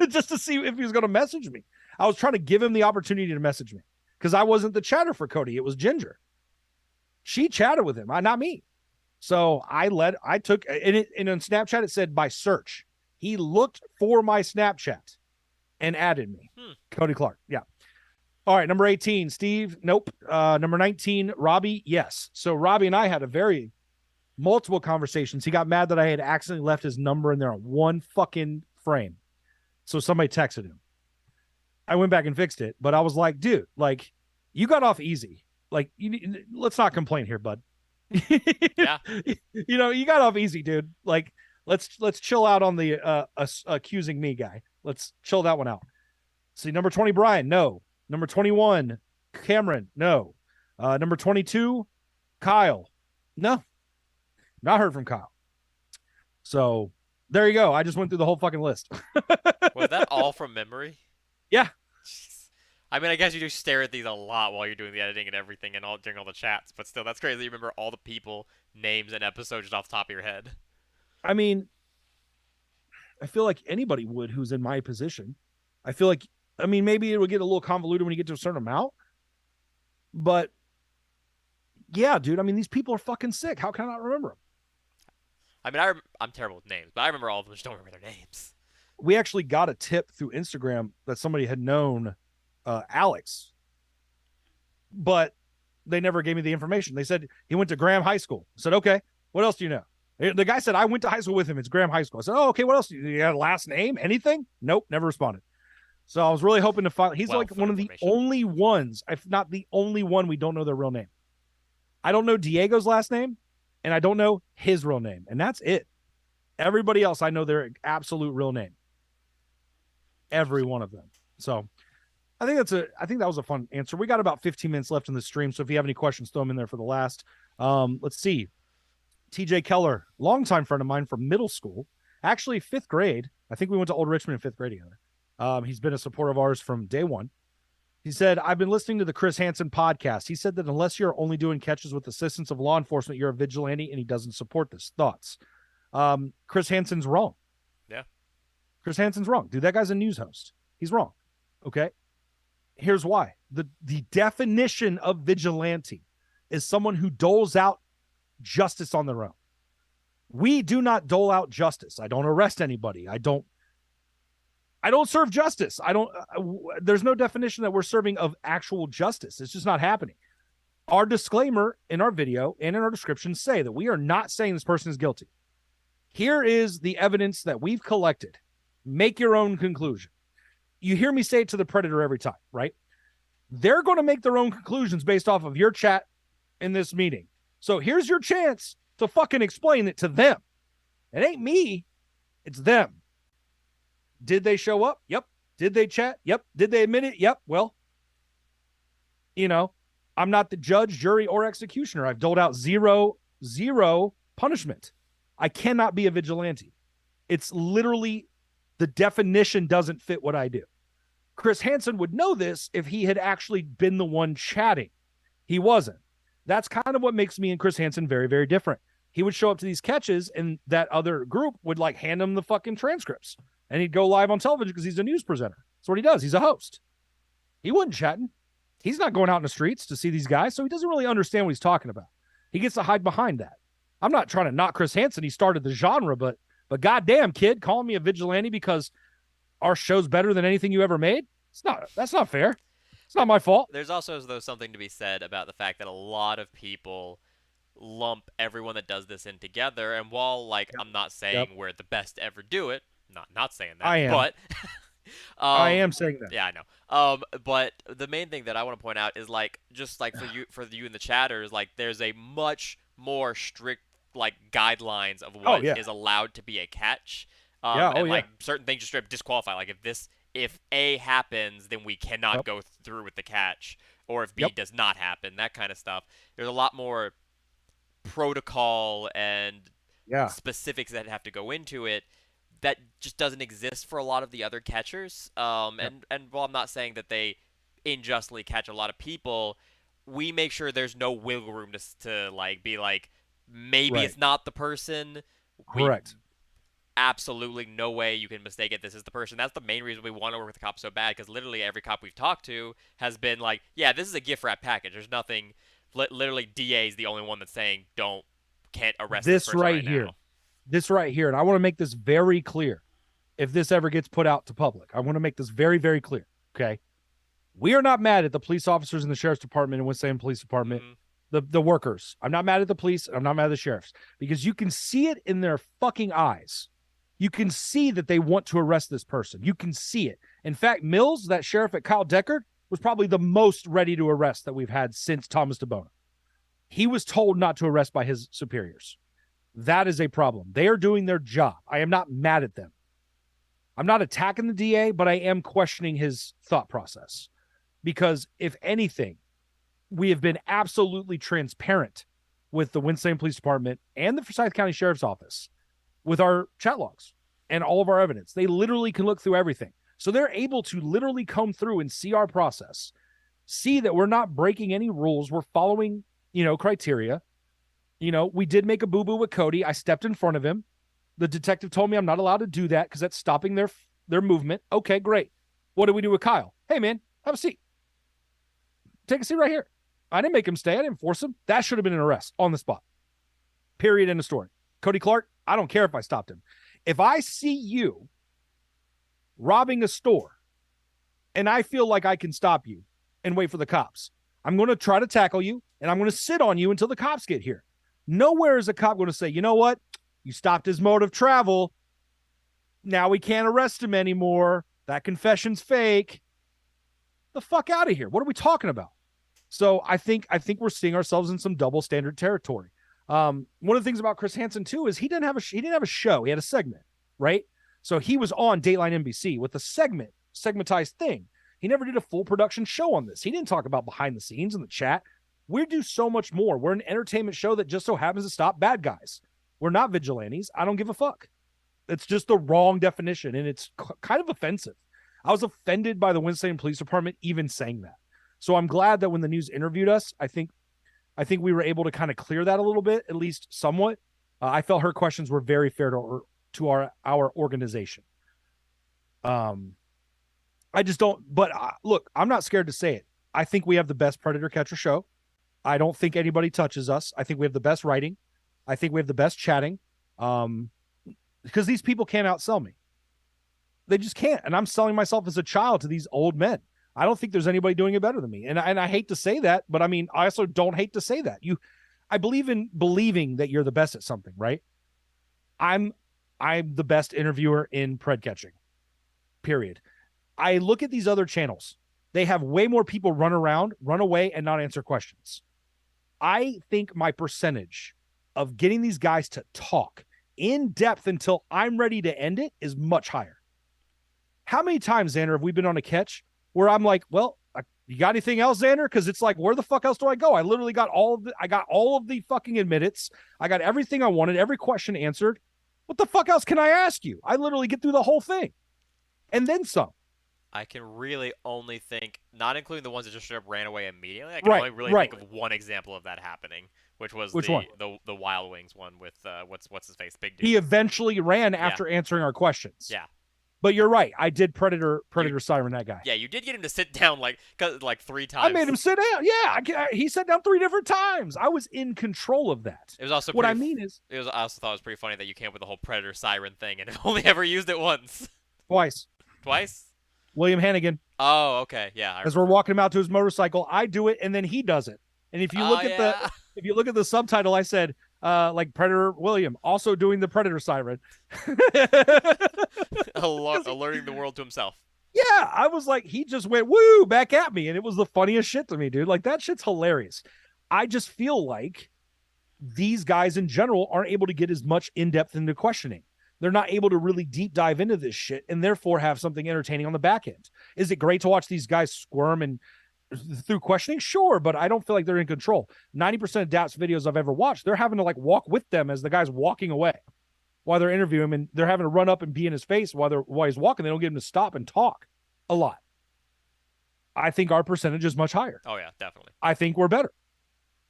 just to see if he was going to message me. I was trying to give him the opportunity to message me because I wasn't the chatter for Cody. It was Ginger. She chatted with him, not me. So I took, and on Snapchat, it said by search. He looked for my Snapchat and added me. Cody Clark. Yeah. All right. Number 18, Steve. Nope. Number 19, Robbie. Yes. So Robbie and I had multiple conversations. He got mad that I had accidentally left his number in there on one fucking frame. So somebody texted him. I went back and fixed it, but I was like, dude, like you got off easy. Like, let's not complain here, bud. Yeah. You got off easy, dude. Like, let's chill out on the accusing me guy. Let's chill that one out. See, number 20, Brian. No. Number 21, Cameron. No. Number 22, Kyle. No. Not heard from Kyle. So there you go. I just went through the whole fucking list. Was that all from memory? Yeah. Jeez. I mean, I guess you do stare at these a lot while you're doing the editing and everything and all during all the chats, but still, that's crazy. You remember all the people, names, and episodes just off the top of your head. I mean, I feel like anybody would who's in my position. I feel like, I mean, maybe it would get a little convoluted when you get to a certain amount, but yeah, dude. I mean, these people are fucking sick. How can I not remember them? I mean, I'm terrible with names, but I remember all of them. Just don't remember their names. We actually got a tip through Instagram that somebody had known Alex, but they never gave me the information. They said he went to Graham High School. I said, okay, what else do you know? The guy said, I went to high school with him. It's Graham High School. I said, oh, okay, what else? You got a last name? Anything? Nope, never responded. So I was really hoping to find. He's like one of the only ones, if not the only one, we don't know their real name. I don't know Diego's last name, and I don't know his real name, and that's it. Everybody else, I know their absolute real name. Every one of them. So I think that was a fun answer. We got about 15 minutes left in the stream, so if you have any questions, throw them in there for the last. Let's see. TJ Keller, longtime friend of mine from middle school, actually 5th grade. I think we went to Old Richmond in 5th grade together. He's been a supporter of ours from day one. He said, I've been listening to the Chris Hansen podcast. He said that unless you're only doing catches with assistance of law enforcement, you're a vigilante, and he doesn't support this. Thoughts? Chris Hansen's wrong. Yeah. Chris Hansen's wrong. Dude, that guy's a news host. He's wrong. Okay? Here's why. The definition of vigilante is someone who doles out justice on their own. We do not dole out justice. I don't arrest anybody. I don't serve justice. There's no definition that we're serving of actual justice. It's just not happening. Our disclaimer in our video and in our description say that we are not saying this person is guilty. Here is the evidence that we've collected. Make your own conclusion. You hear me say it to the predator every time, right? They're going to make their own conclusions based off of your chat in this meeting. So here's your chance to fucking explain it to them. It ain't me. It's them. Did they show up? Yep. Did they chat? Yep. Did they admit it? Yep. Well, I'm not the judge, jury, or executioner. I've doled out zero punishment. I cannot be a vigilante. It's literally the definition doesn't fit what I do. Chris Hansen would know this if he had actually been the one chatting. He wasn't. That's kind of what makes me and Chris Hansen very, very different. He would show up to these catches, and that other group would hand him the fucking transcripts, and he'd go live on television because he's a news presenter. That's what he does. He's a host. He wasn't chatting. He's not going out in the streets to see these guys, so he doesn't really understand what he's talking about. He gets to hide behind that. I'm not trying to knock Chris Hansen. He started the genre, but goddamn, kid, calling me a vigilante because our show's better than anything you ever made? That's not fair. It's not my fault. There's also, though, something to be said about the fact that a lot of people lump everyone that does this in together. And while, I'm not saying we're the best to ever do it, not saying that, I am. But I am saying that. Yeah, I know. But the main thing that I want to point out is for you in the chatters, there's a much more strict guidelines of what is allowed to be a catch. Certain things just straight disqualify. If A happens, then we cannot go through with the catch, or if B does not happen, that kind of stuff. There's a lot more protocol and specifics that have to go into it that just doesn't exist for a lot of the other catchers. And while I'm not saying that they unjustly catch a lot of people, we make sure there's no wiggle room to be maybe it's not the person. Correct. Absolutely no way you can mistake it. This is the person. That's the main reason we want to work with the cops so bad, because literally every cop we've talked to has been this is a gift wrap package. There's nothing. Literally, DA is the only one that's saying can't arrest this person right here. Now. This right here, and I want to make this very clear. If this ever gets put out to public, I want to make this very, very clear. Okay, we are not mad at the police officers in the sheriff's department and Winston Police Department. Mm-hmm. The workers. I'm not mad at the police. I'm not mad at the sheriffs, because you can see it in their fucking eyes. You can see that they want to arrest this person. You can see it. In fact, Mills, that sheriff at Kyle Deckard, was probably the most ready to arrest that we've had since Thomas DeBona. He was told not to arrest by his superiors. That is a problem. They are doing their job. I am not mad at them. I'm not attacking the DA, but I am questioning his thought process. Because if anything, we have been absolutely transparent with the Winston Police Department and the Forsyth County Sheriff's Office with our chat logs and all of our evidence. They literally can look through everything. So they're able to literally come through and see our process, see that we're not breaking any rules. We're following, criteria. We did make a boo-boo with Cody. I stepped in front of him. The detective told me I'm not allowed to do that because that's stopping their movement. Okay, great. What do we do with Kyle? Hey, man, have a seat. Take a seat right here. I didn't make him stay. I didn't force him. That should have been an arrest on the spot. Period. End of story. Cody Clark, I don't care if I stopped him. If I see you robbing a store and I feel like I can stop you and wait for the cops, I'm going to try to tackle you and I'm going to sit on you until the cops get here. Nowhere is a cop going to say, you know what? You stopped his mode of travel. Now we can't arrest him anymore. That confession's fake. The fuck out of here. What are we talking about? So I think we're seeing ourselves in some double standard territory. One of the things about Chris Hansen too is he didn't have a show. He had a segment, right? So he was on Dateline NBC with a segmentized thing. He never did a full production show on this. He didn't talk about behind the scenes in the chat. We do so much more. We're an entertainment show that just so happens to stop bad guys. We're not vigilantes. I don't give a fuck. It's just the wrong definition, and it's kind of offensive. I was offended by the Winston Police Department even saying that. So I'm glad that when the news interviewed us, I think we were able to kind of clear that a little bit, at least somewhat. I felt her questions were very fair to our organization. I just don't. But look, I'm not scared to say it. I think we have the best predator catcher show. I don't think anybody touches us. I think we have the best writing. I think we have the best chatting. Because these people can't outsell me. They just can't. And I'm selling myself as a child to these old men. I don't think there's anybody doing it better than me. And I hate to say that, but I mean, I also don't hate to say that. I believe in believing that you're the best at something, right? I'm the best interviewer in pred catching, period. I look at these other channels. They have way more people run around, run away, and not answer questions. I think my percentage of getting these guys to talk in depth until I'm ready to end it is much higher. How many times, Xander, have we been on a catch where I'm like, well, you got anything else, Xander? Because it's like, where the fuck else do I go? I literally got all of the fucking admittance. I got everything I wanted, every question answered. What the fuck else can I ask you? I literally get through the whole thing. And then some. I can really only think, not including the ones that just straight up ran away immediately, I can only really think of one example of that happening, which was the Wild Wings one with what's his face, Big Dude. He eventually ran after answering our questions. Yeah. But you're right. I did Predator Siren that guy. Yeah, you did get him to sit down like 3 times. I made him sit down. Yeah, he sat down 3 different times. I was in control of that. It was also I also thought it was pretty funny that you came up with the whole Predator Siren thing and have only ever used it once. Twice. William Hannigan. Oh, okay, yeah. As we're walking him out to his motorcycle, I do it and then he does it. And if you look at the subtitle, I said, like Predator William, also doing the Predator Siren. Alerting the world to himself. Yeah, I was like, he just went, woo, back at me. And it was the funniest shit to me, dude. Like, that shit's hilarious. I just feel like these guys in general aren't able to get as much in-depth into questioning. They're not able to really deep dive into this shit and therefore have something entertaining on the back end. Is it great to watch these guys squirm and through questioning? Sure, but I don't feel like they're in control. 90% of DAP's videos I've ever watched, they're having to like walk with them as the guy's walking away while they're interviewing him, and they're having to run up and be in his face while he's walking. They don't get him to stop and talk a lot. I think our percentage is much higher. Oh yeah, definitely. I think we're better.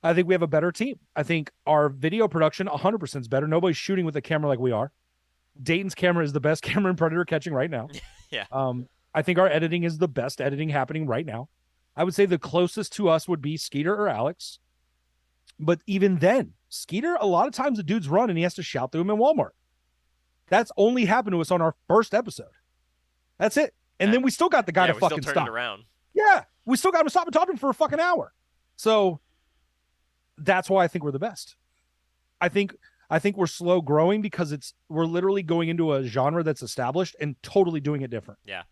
I think we have a better team. I think our video production 100% is better. Nobody's shooting with a camera like we are. Dayton's camera is the best camera in predator catching right now. Yeah. I think our editing is the best editing happening right now. I would say the closest to us would be Skeeter or Alex. But even then, Skeeter, a lot of times the dude's run and he has to shout through him in Walmart. That's only happened to us on our first episode. That's it. And then we still got the guy to fucking stop. It around. Yeah. We still got him to stop and talk to him for a fucking hour. So that's why I think we're the best. I think we're slow growing because we're literally going into a genre that's established and totally doing it different. Yeah.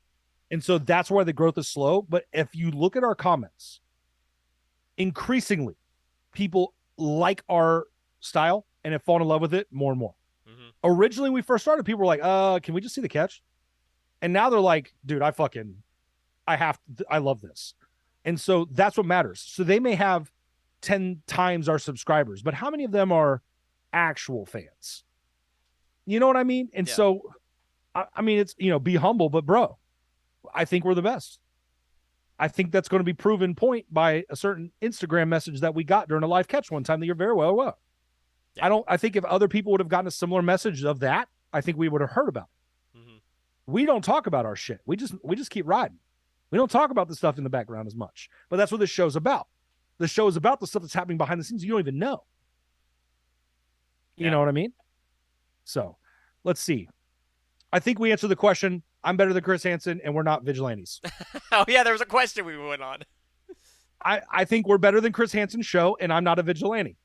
And so that's why the growth is slow. But if you look at our comments, increasingly people like our style and have fallen in love with it more and more. Mm-hmm. Originally, when we first started, people were like, can we just see the catch? And now they're like, dude, I love this. And so that's what matters. So they may have 10 times our subscribers, but how many of them are actual fans? You know what I mean? And so, I mean, it's, be humble, but bro, I think we're the best. I think that's going to be proven point by a certain Instagram message that we got during a live catch one time that you're very well aware. Yeah. I think if other people would have gotten a similar message of that, I think we would have heard about it. Mm-hmm. We don't talk about our shit. We just keep riding. We don't talk about the stuff in the background as much. But that's what this show's about. The show is about the stuff that's happening behind the scenes you don't even know. You know what I mean? So, let's see. I think we answered the question. I'm better than Chris Hansen, and we're not vigilantes. Oh, yeah, there was a question we went on. I think we're better than Chris Hansen's show, and I'm not a vigilante.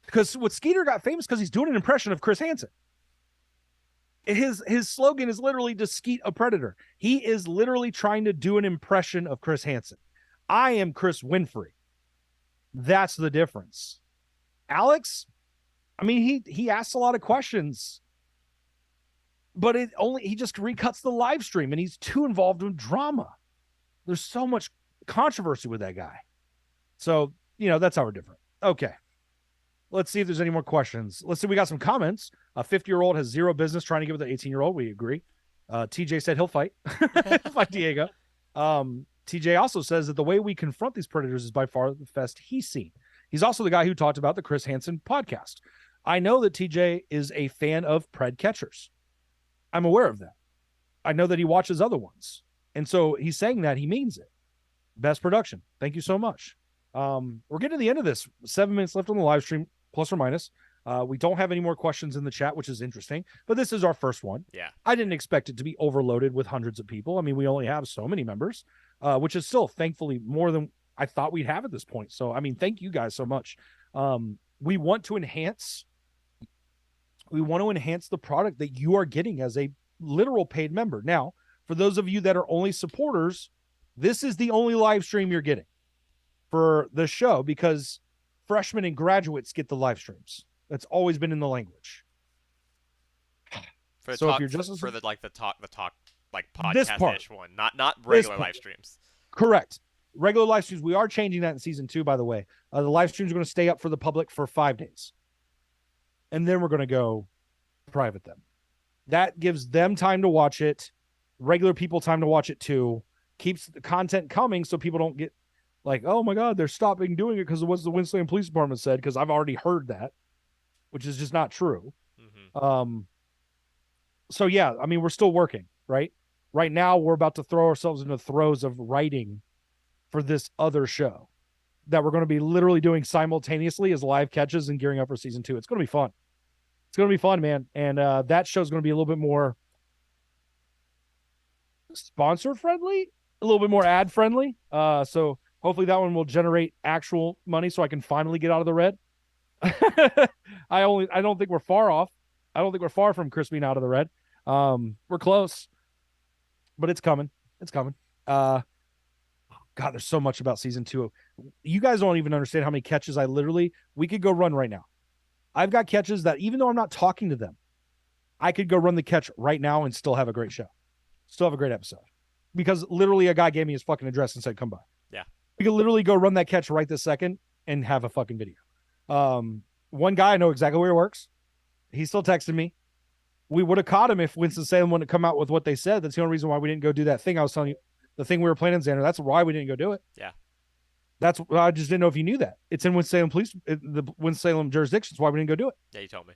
Because what Skeeter got famous because he's doing an impression of Chris Hansen. His slogan is literally to skeet a predator. He is literally trying to do an impression of Chris Hansen. I am Chris Winfrey. That's the difference. Alex, I mean, he asks a lot of questions, but he just recuts the live stream, and he's too involved in drama. There's so much controversy with that guy. So, that's how we're different. Okay. Let's see if there's any more questions. Let's see. We got some comments. A 50-year-old has zero business trying to give it an 18-year-old. We agree. TJ said he'll fight. Fight Diego. TJ also says that the way we confront these predators is by far the best he's seen. He's also the guy who talked about the Chris Hansen podcast. I know that TJ is a fan of pred catchers. I'm aware of that. I know that he watches other ones. And so he's saying that he means it. Best production. Thank you so much. We're getting to the end of this. 7 minutes left on the live stream, plus or minus. We don't have any more questions in the chat, which is interesting, but this is our first one. Yeah. I didn't expect it to be overloaded with hundreds of people. I mean, we only have so many members, which is still thankfully more than I thought we'd have at this point. So, I mean, thank you guys so much. We want to enhance the product that you are getting as a literal paid member. Now, for those of you that are only supporters, this is the only live stream you're getting for the show because freshmen and graduates get the live streams. That's always been in the language. For the podcast-ish one, not regular live streams. Correct. Regular live streams. We are changing that in season 2, by the way. The live streams are going to stay up for the public for 5 days. And then we're going to go private them. That gives them time to watch it. Regular people time to watch it too. Keeps the content coming so people don't get like, oh my God, they're stopping doing it because of what the Winston Police Department said, because I've already heard that, which is just not true. Mm-hmm. So yeah, I mean, we're still working, right? Right now, we're about to throw ourselves into the throes of writing for this other show that we're going to be literally doing simultaneously as live catches and gearing up for season 2. It's going to be fun. It's going to be fun, man. And that show's going to be a little bit more sponsor friendly, a little bit more ad friendly. So hopefully that one will generate actual money so I can finally get out of the red. I don't think we're far off. I don't think we're far from Chris being out of the red. We're close, but it's coming. It's coming. God, there's so much about season 2. You guys don't even understand how many catches we could go run right now. I've got catches that even though I'm not talking to them, I could go run the catch right now and still have a great show. Still have a great episode. Because literally a guy gave me his fucking address and said, come by. Yeah. We could literally go run that catch right this second and have a fucking video. One guy, I know exactly where he works. He still texted me. We would have caught him if Winston-Salem wouldn't come out with what they said. That's the only reason why we didn't go do that thing I was telling you. The thing we were planning, Xander. That's why we didn't go do it. Yeah. I just didn't know if you knew that. It's in the Winston-Salem jurisdiction. That's why we didn't go do it. Yeah, you told me.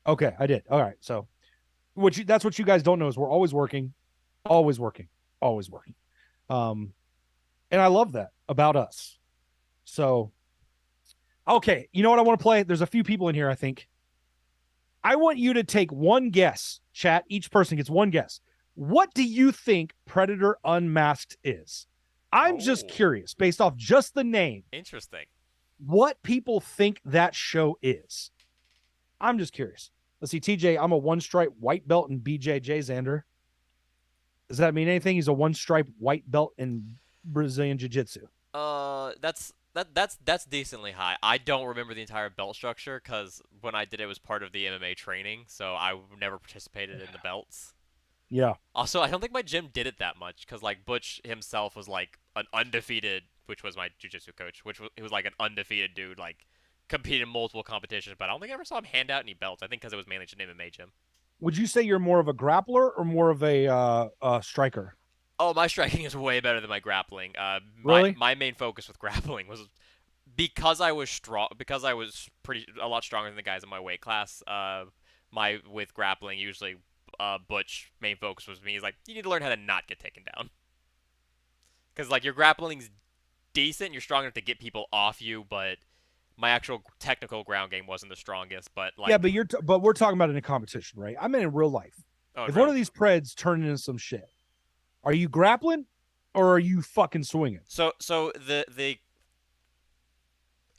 Okay, I did. All right. So that's what you guys don't know is we're always working. Always working. Always working. And I love that about us. So, okay. You know what I want to play? There's a few people in here, I think. I want you to take one guess, chat. Each person gets one guess. What do you think Predator Unmasked is? I'm just curious, based off just the name. Interesting. What people think that show is. I'm just curious. Let's see, TJ, I'm a one-stripe white belt in BJJ, Xander. Does that mean anything? He's a one-stripe white belt in Brazilian Jiu-Jitsu. That's decently high. I don't remember the entire belt structure because when I did it was part of the MMA training, so I never participated in the belts. Yeah. Also, I don't think my gym did it that much because like Butch himself was like an undefeated, which was my jiu-jitsu coach, he was like an undefeated dude, like competed in multiple competitions, but I don't think I ever saw him hand out any belts. I think because it was mainly just an MMA gym. would you say you're more of a grappler or more of a striker? Oh, my striking is way better than my grappling. My Really? my main focus with grappling was because I was strong, because I was pretty a lot stronger than the guys in my weight class. My with grappling usually, Butch main focus was me. He's like, you need to learn how to not get taken down, because like your grappling's decent, you're strong enough to get people off you, but my actual technical ground game wasn't the strongest. But Yeah, like, but but we're talking about in a competition, right? I mean, in real life. oh, If one real. of these Preds turn into some shit, are you grappling or are you fucking swinging? So the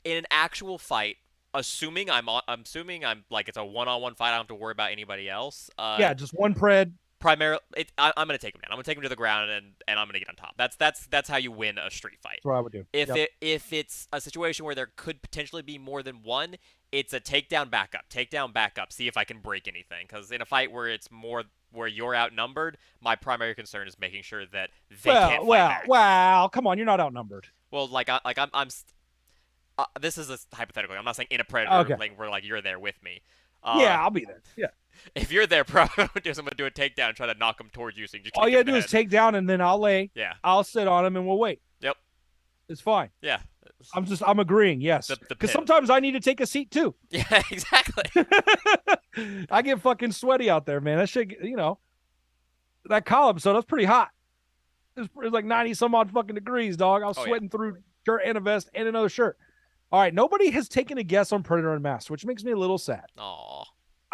in an actual fight, I'm assuming I'm like it's a one-on-one fight. I don't have to worry about anybody else. Yeah, just one Pred. Primarily, I'm gonna take him down. I'm gonna take him to the ground and I'm gonna get on top. That's how you win a street fight. That's what I would do. If Yep. if it's a situation where there could potentially be more than one, it's a takedown back up. See if I can break anything. Because in a fight where it's more where you're outnumbered, my primary concern is making sure that they can't fight back. Well, come on, you're not outnumbered. Well, this is a hypothetical. I'm not saying in a predator Okay. like where like you're there with me. Yeah, I'll be there. Yeah. If you're there, bro, I'm gonna do a takedown and try to knock him towards you so you can just All kick you him gotta do in is the head. take down and then I'll lay. Yeah. I'll sit on him and we'll wait. Yep. It's fine. Yeah. I'm agreeing. Yes. The Because pit. sometimes I need to take a seat too. Yeah, exactly. I get fucking sweaty out there, man. That shit, that Kyle episode, that's pretty hot. It was like 90 some odd fucking degrees, dog. I was sweating through shirt and a vest and another shirt. All right. Nobody has taken a guess on Predator Unmasked, which makes me a little sad. Aw.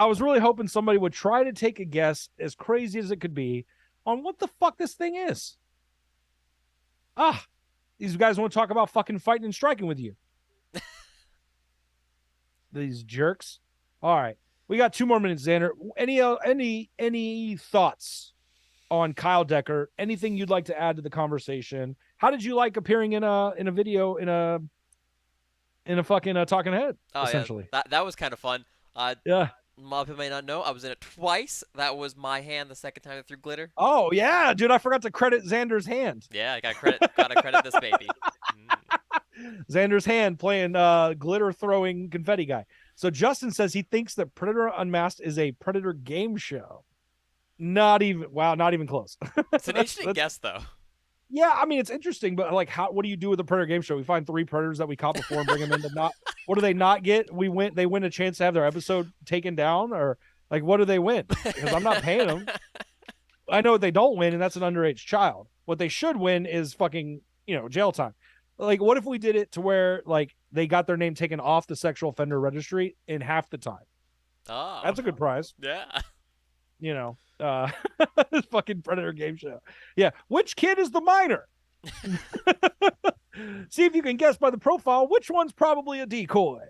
I was really hoping somebody would try to take a guess, as crazy as it could be, on what the fuck this thing is. These guys want to talk about fucking fighting and striking with you. These jerks. All right. We got 2 more minutes, Xander. Any thoughts on Kyle Deckard? Anything you'd like to add to the conversation? How did you like appearing in a video in a fucking talking head, essentially? Yeah. That was kind of fun. Yeah. A lot of people may not know I was in it twice. That was my hand the second time I threw glitter. Oh yeah, dude! I forgot to credit Xander's hand. Yeah, I gotta credit this baby. Xander's hand playing glitter throwing confetti guy. So Justin says he thinks that Predator Unmasked is a Predator game show. Not even close. It's an interesting guess though. Yeah, I mean it's interesting, but like, what do you do with a Predator game show? We find 3 predators that we caught before and bring them into not. What do they not get? They win a chance to have their episode taken down, or like what do they win? Because I'm not paying them. I know what they don't win, and that's an underage child. What they should win is fucking jail time. Like, what if we did it to where like they got their name taken off the sexual offender registry in half the time? Oh, That's a good prize. Yeah. This fucking Predator game show. Yeah. Which kid is the minor? See if you can guess by the profile which one's probably a decoy.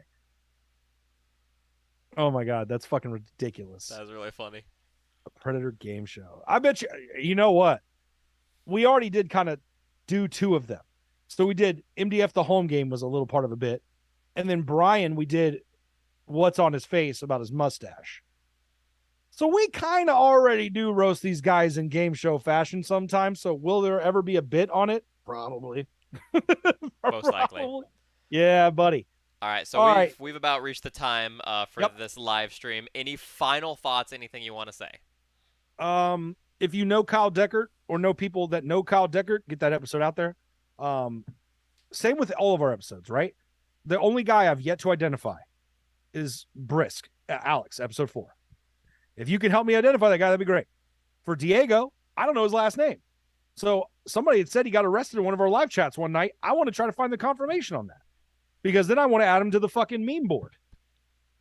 Oh my God. That's fucking ridiculous. That was really funny. A Predator game show. I bet you know what? We already did kind of do 2 of them. So we did MDF the home game was a little part of a bit. And then Brian, we did what's on his face about his mustache. So we kind of already do roast these guys in game show fashion sometimes. So will there ever be a bit on it? Probably. Most likely. Yeah, buddy. All right, so we've about reached the time for this live stream. Any final thoughts? Anything you want to say? If you know Kyle Deckard or know people that know Kyle Deckard, get that episode out there. Same with all of our episodes, right? The only guy I've yet to identify is Brisk, Alex, episode 4. If you can help me identify that guy, that'd be great. For Diego, I don't know his last name. So somebody had said he got arrested in one of our live chats one night. I want to try to find the confirmation on that, because then I want to add him to the fucking meme board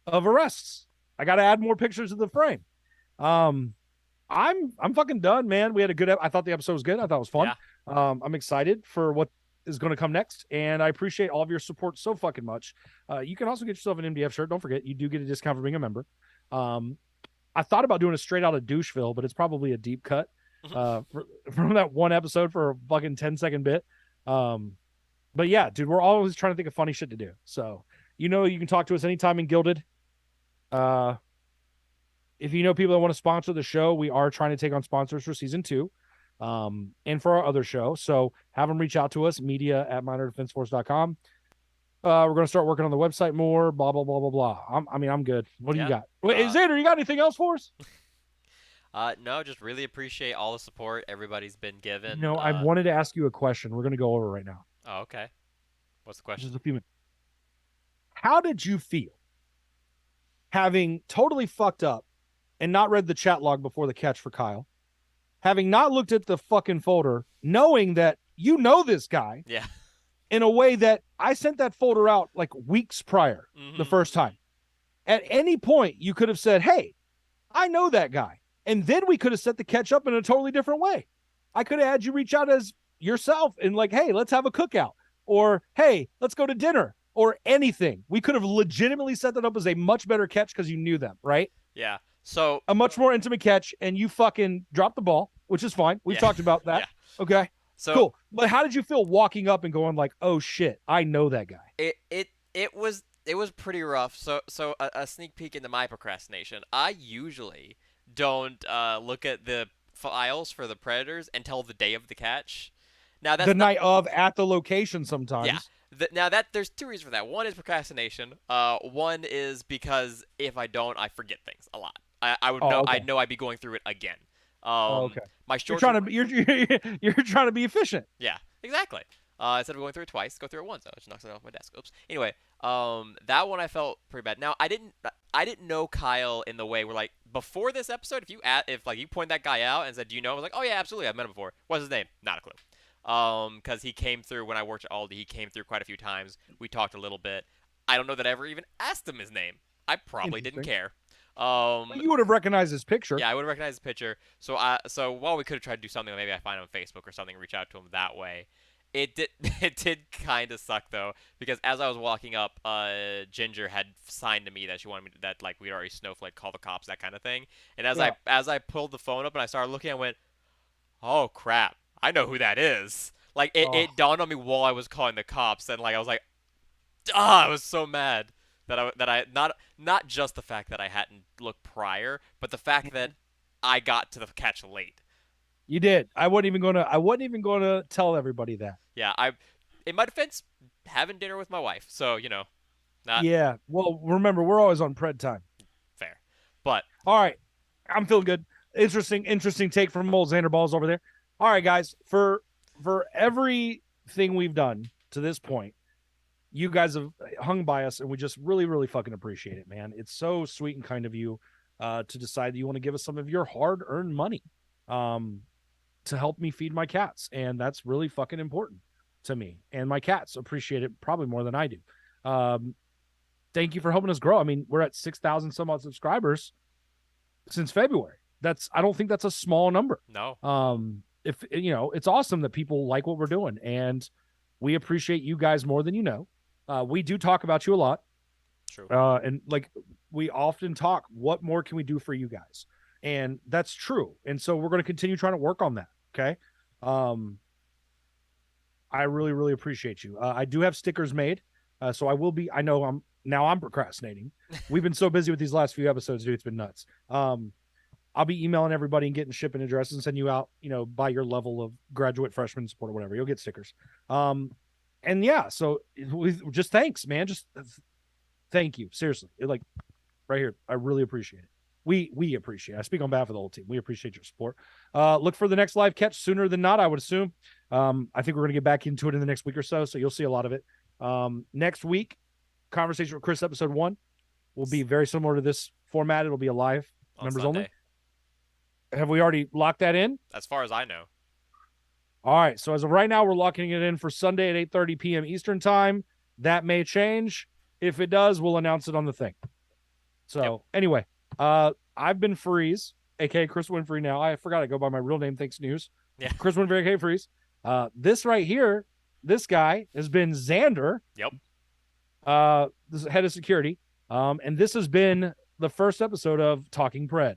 of arrests. I got to add more pictures of the frame. I'm fucking done, man. We had a good. I thought the episode was good. I thought it was fun. Yeah. I'm excited for what is going to come next, and I appreciate all of your support so fucking much. You can also get yourself an MDF shirt. Don't forget, you do get a discount for being a member. I thought about doing a straight out of Doucheville, but it's probably a deep cut from that one episode for a fucking 10-second bit. But yeah, dude, we're always trying to think of funny shit to do. So, you can talk to us anytime in Gilded. If you know people that want to sponsor the show, we are trying to take on sponsors for season 2 and for our other show. So have them reach out to us, media@minordefenseforce.com. We're going to start working on the website more, blah, blah, blah, blah, blah. I'm good. What do you got? Wait, Xander, you got anything else for us? No, just really appreciate all the support everybody's been given. I wanted to ask you a question. We're going to go over right now. Oh, okay. What's the question? Just a few minutes. How did you feel having totally fucked up and not read the chat log before the catch for Kyle? Having not looked at the fucking folder, knowing that you know this guy Yeah. in a way that I sent that folder out like weeks prior, the first time. At any point, you could have said, hey, I know that guy. And then we could have set the catch up in a totally different way. I could have had you reach out as yourself and like, hey, let's have a cookout. Or, hey, let's go to dinner. Or anything. We could have legitimately set that up as a much better catch because you knew them, right? Yeah. So a much more intimate catch, and you fucking dropped the ball, which is fine. We've talked about that. Yeah. Okay. So cool. But how did you feel walking up and going like, oh shit, I know that guy? It was pretty rough. So a sneak peek into my procrastination. I usually don't look at the files for the predators until the day of the catch. Now that's the night of at the location sometimes. Yeah. Now that there's two reasons for that. One is procrastination. One is because if I don't, I forget things a lot. I would know. Okay. I know I'd be going through it again. Okay. My short. You're trying to be efficient. Yeah. Exactly. Instead of going through it twice, go through it once. I just knocked it off my desk. Oops. Anyway, that one I felt pretty bad. Now I didn't know Kyle in the way where like before this episode, if you point that guy out and said, "Do you know?" I was like, "Oh yeah, absolutely. I've met him before." What's his name? Not a clue. Because he came through when I worked at Aldi. He came through quite a few times. We talked a little bit. I don't know that I ever even asked him his name. I probably didn't care. You would have recognized his picture. Yeah, I would have recognized his picture. So while we could have tried to do something, maybe I find him on Facebook or something, and reach out to him that way. It did kind of suck though, because as I was walking up, Ginger had signed to me that she wanted me to, that like we'd already snowflake, call the cops, that kind of thing. And as I pulled the phone up and I started looking, I went, oh crap. I know who that is. Like it dawned on me while I was calling the cops, and like I was like, I was so mad that I not just the fact that I hadn't looked prior, but the fact that I got to the catch late. You did. I wasn't even gonna tell everybody that. Yeah, in my defense, having dinner with my wife, so not. Yeah. Well, remember we're always on pred time. Fair, but all right, I'm feeling good. Interesting take from old Xander Balls over there. All right, guys, for everything we've done to this point, you guys have hung by us, and we just really, really fucking appreciate it, man. It's so sweet and kind of you to decide that you want to give us some of your hard-earned money to help me feed my cats, and that's really fucking important to me. And my cats appreciate it probably more than I do. Thank you for helping us grow. I mean, we're at 6,000 some odd subscribers since February. I don't think that's a small number. No. If it's awesome that people like what we're doing, and we appreciate you guys more than you know. We do talk about you a lot. True. And like we often talk, what more can we do for you guys? And that's true. And so we're going to continue trying to work on that. Okay. I really, really appreciate you. I do have stickers made. So I know I'm procrastinating. We've been so busy with these last few episodes, dude. It's been nuts. I'll be emailing everybody and getting shipping addresses and send you out, by your level of graduate, freshman support or whatever. You'll get stickers. And yeah, so just thanks, man. Just thank you. Seriously. Like right here. I really appreciate it. We appreciate it. I speak on behalf of the whole team. We appreciate your support. Look for the next live catch sooner than not, I would assume. I think we're going to get back into it in the next week or so. So you'll see a lot of it. Next week, Conversation with Chris, episode 1 will be very similar to this format. It'll be a live members Sunday. Only. Have we already locked that in? As far as I know. All right. So as of right now, we're locking it in for Sunday at 8:30 p.m. Eastern time. That may change. If it does, we'll announce it on the thing. So Anyway, I've been Freeze, aka Chris Winfrey now. I forgot I go by my real name. Thanks, News. Yeah. Chris Winfrey, aka Freeze. This right here, this guy has been Xander. Yep. This is head of security. And this has been the first episode of Talking Pred.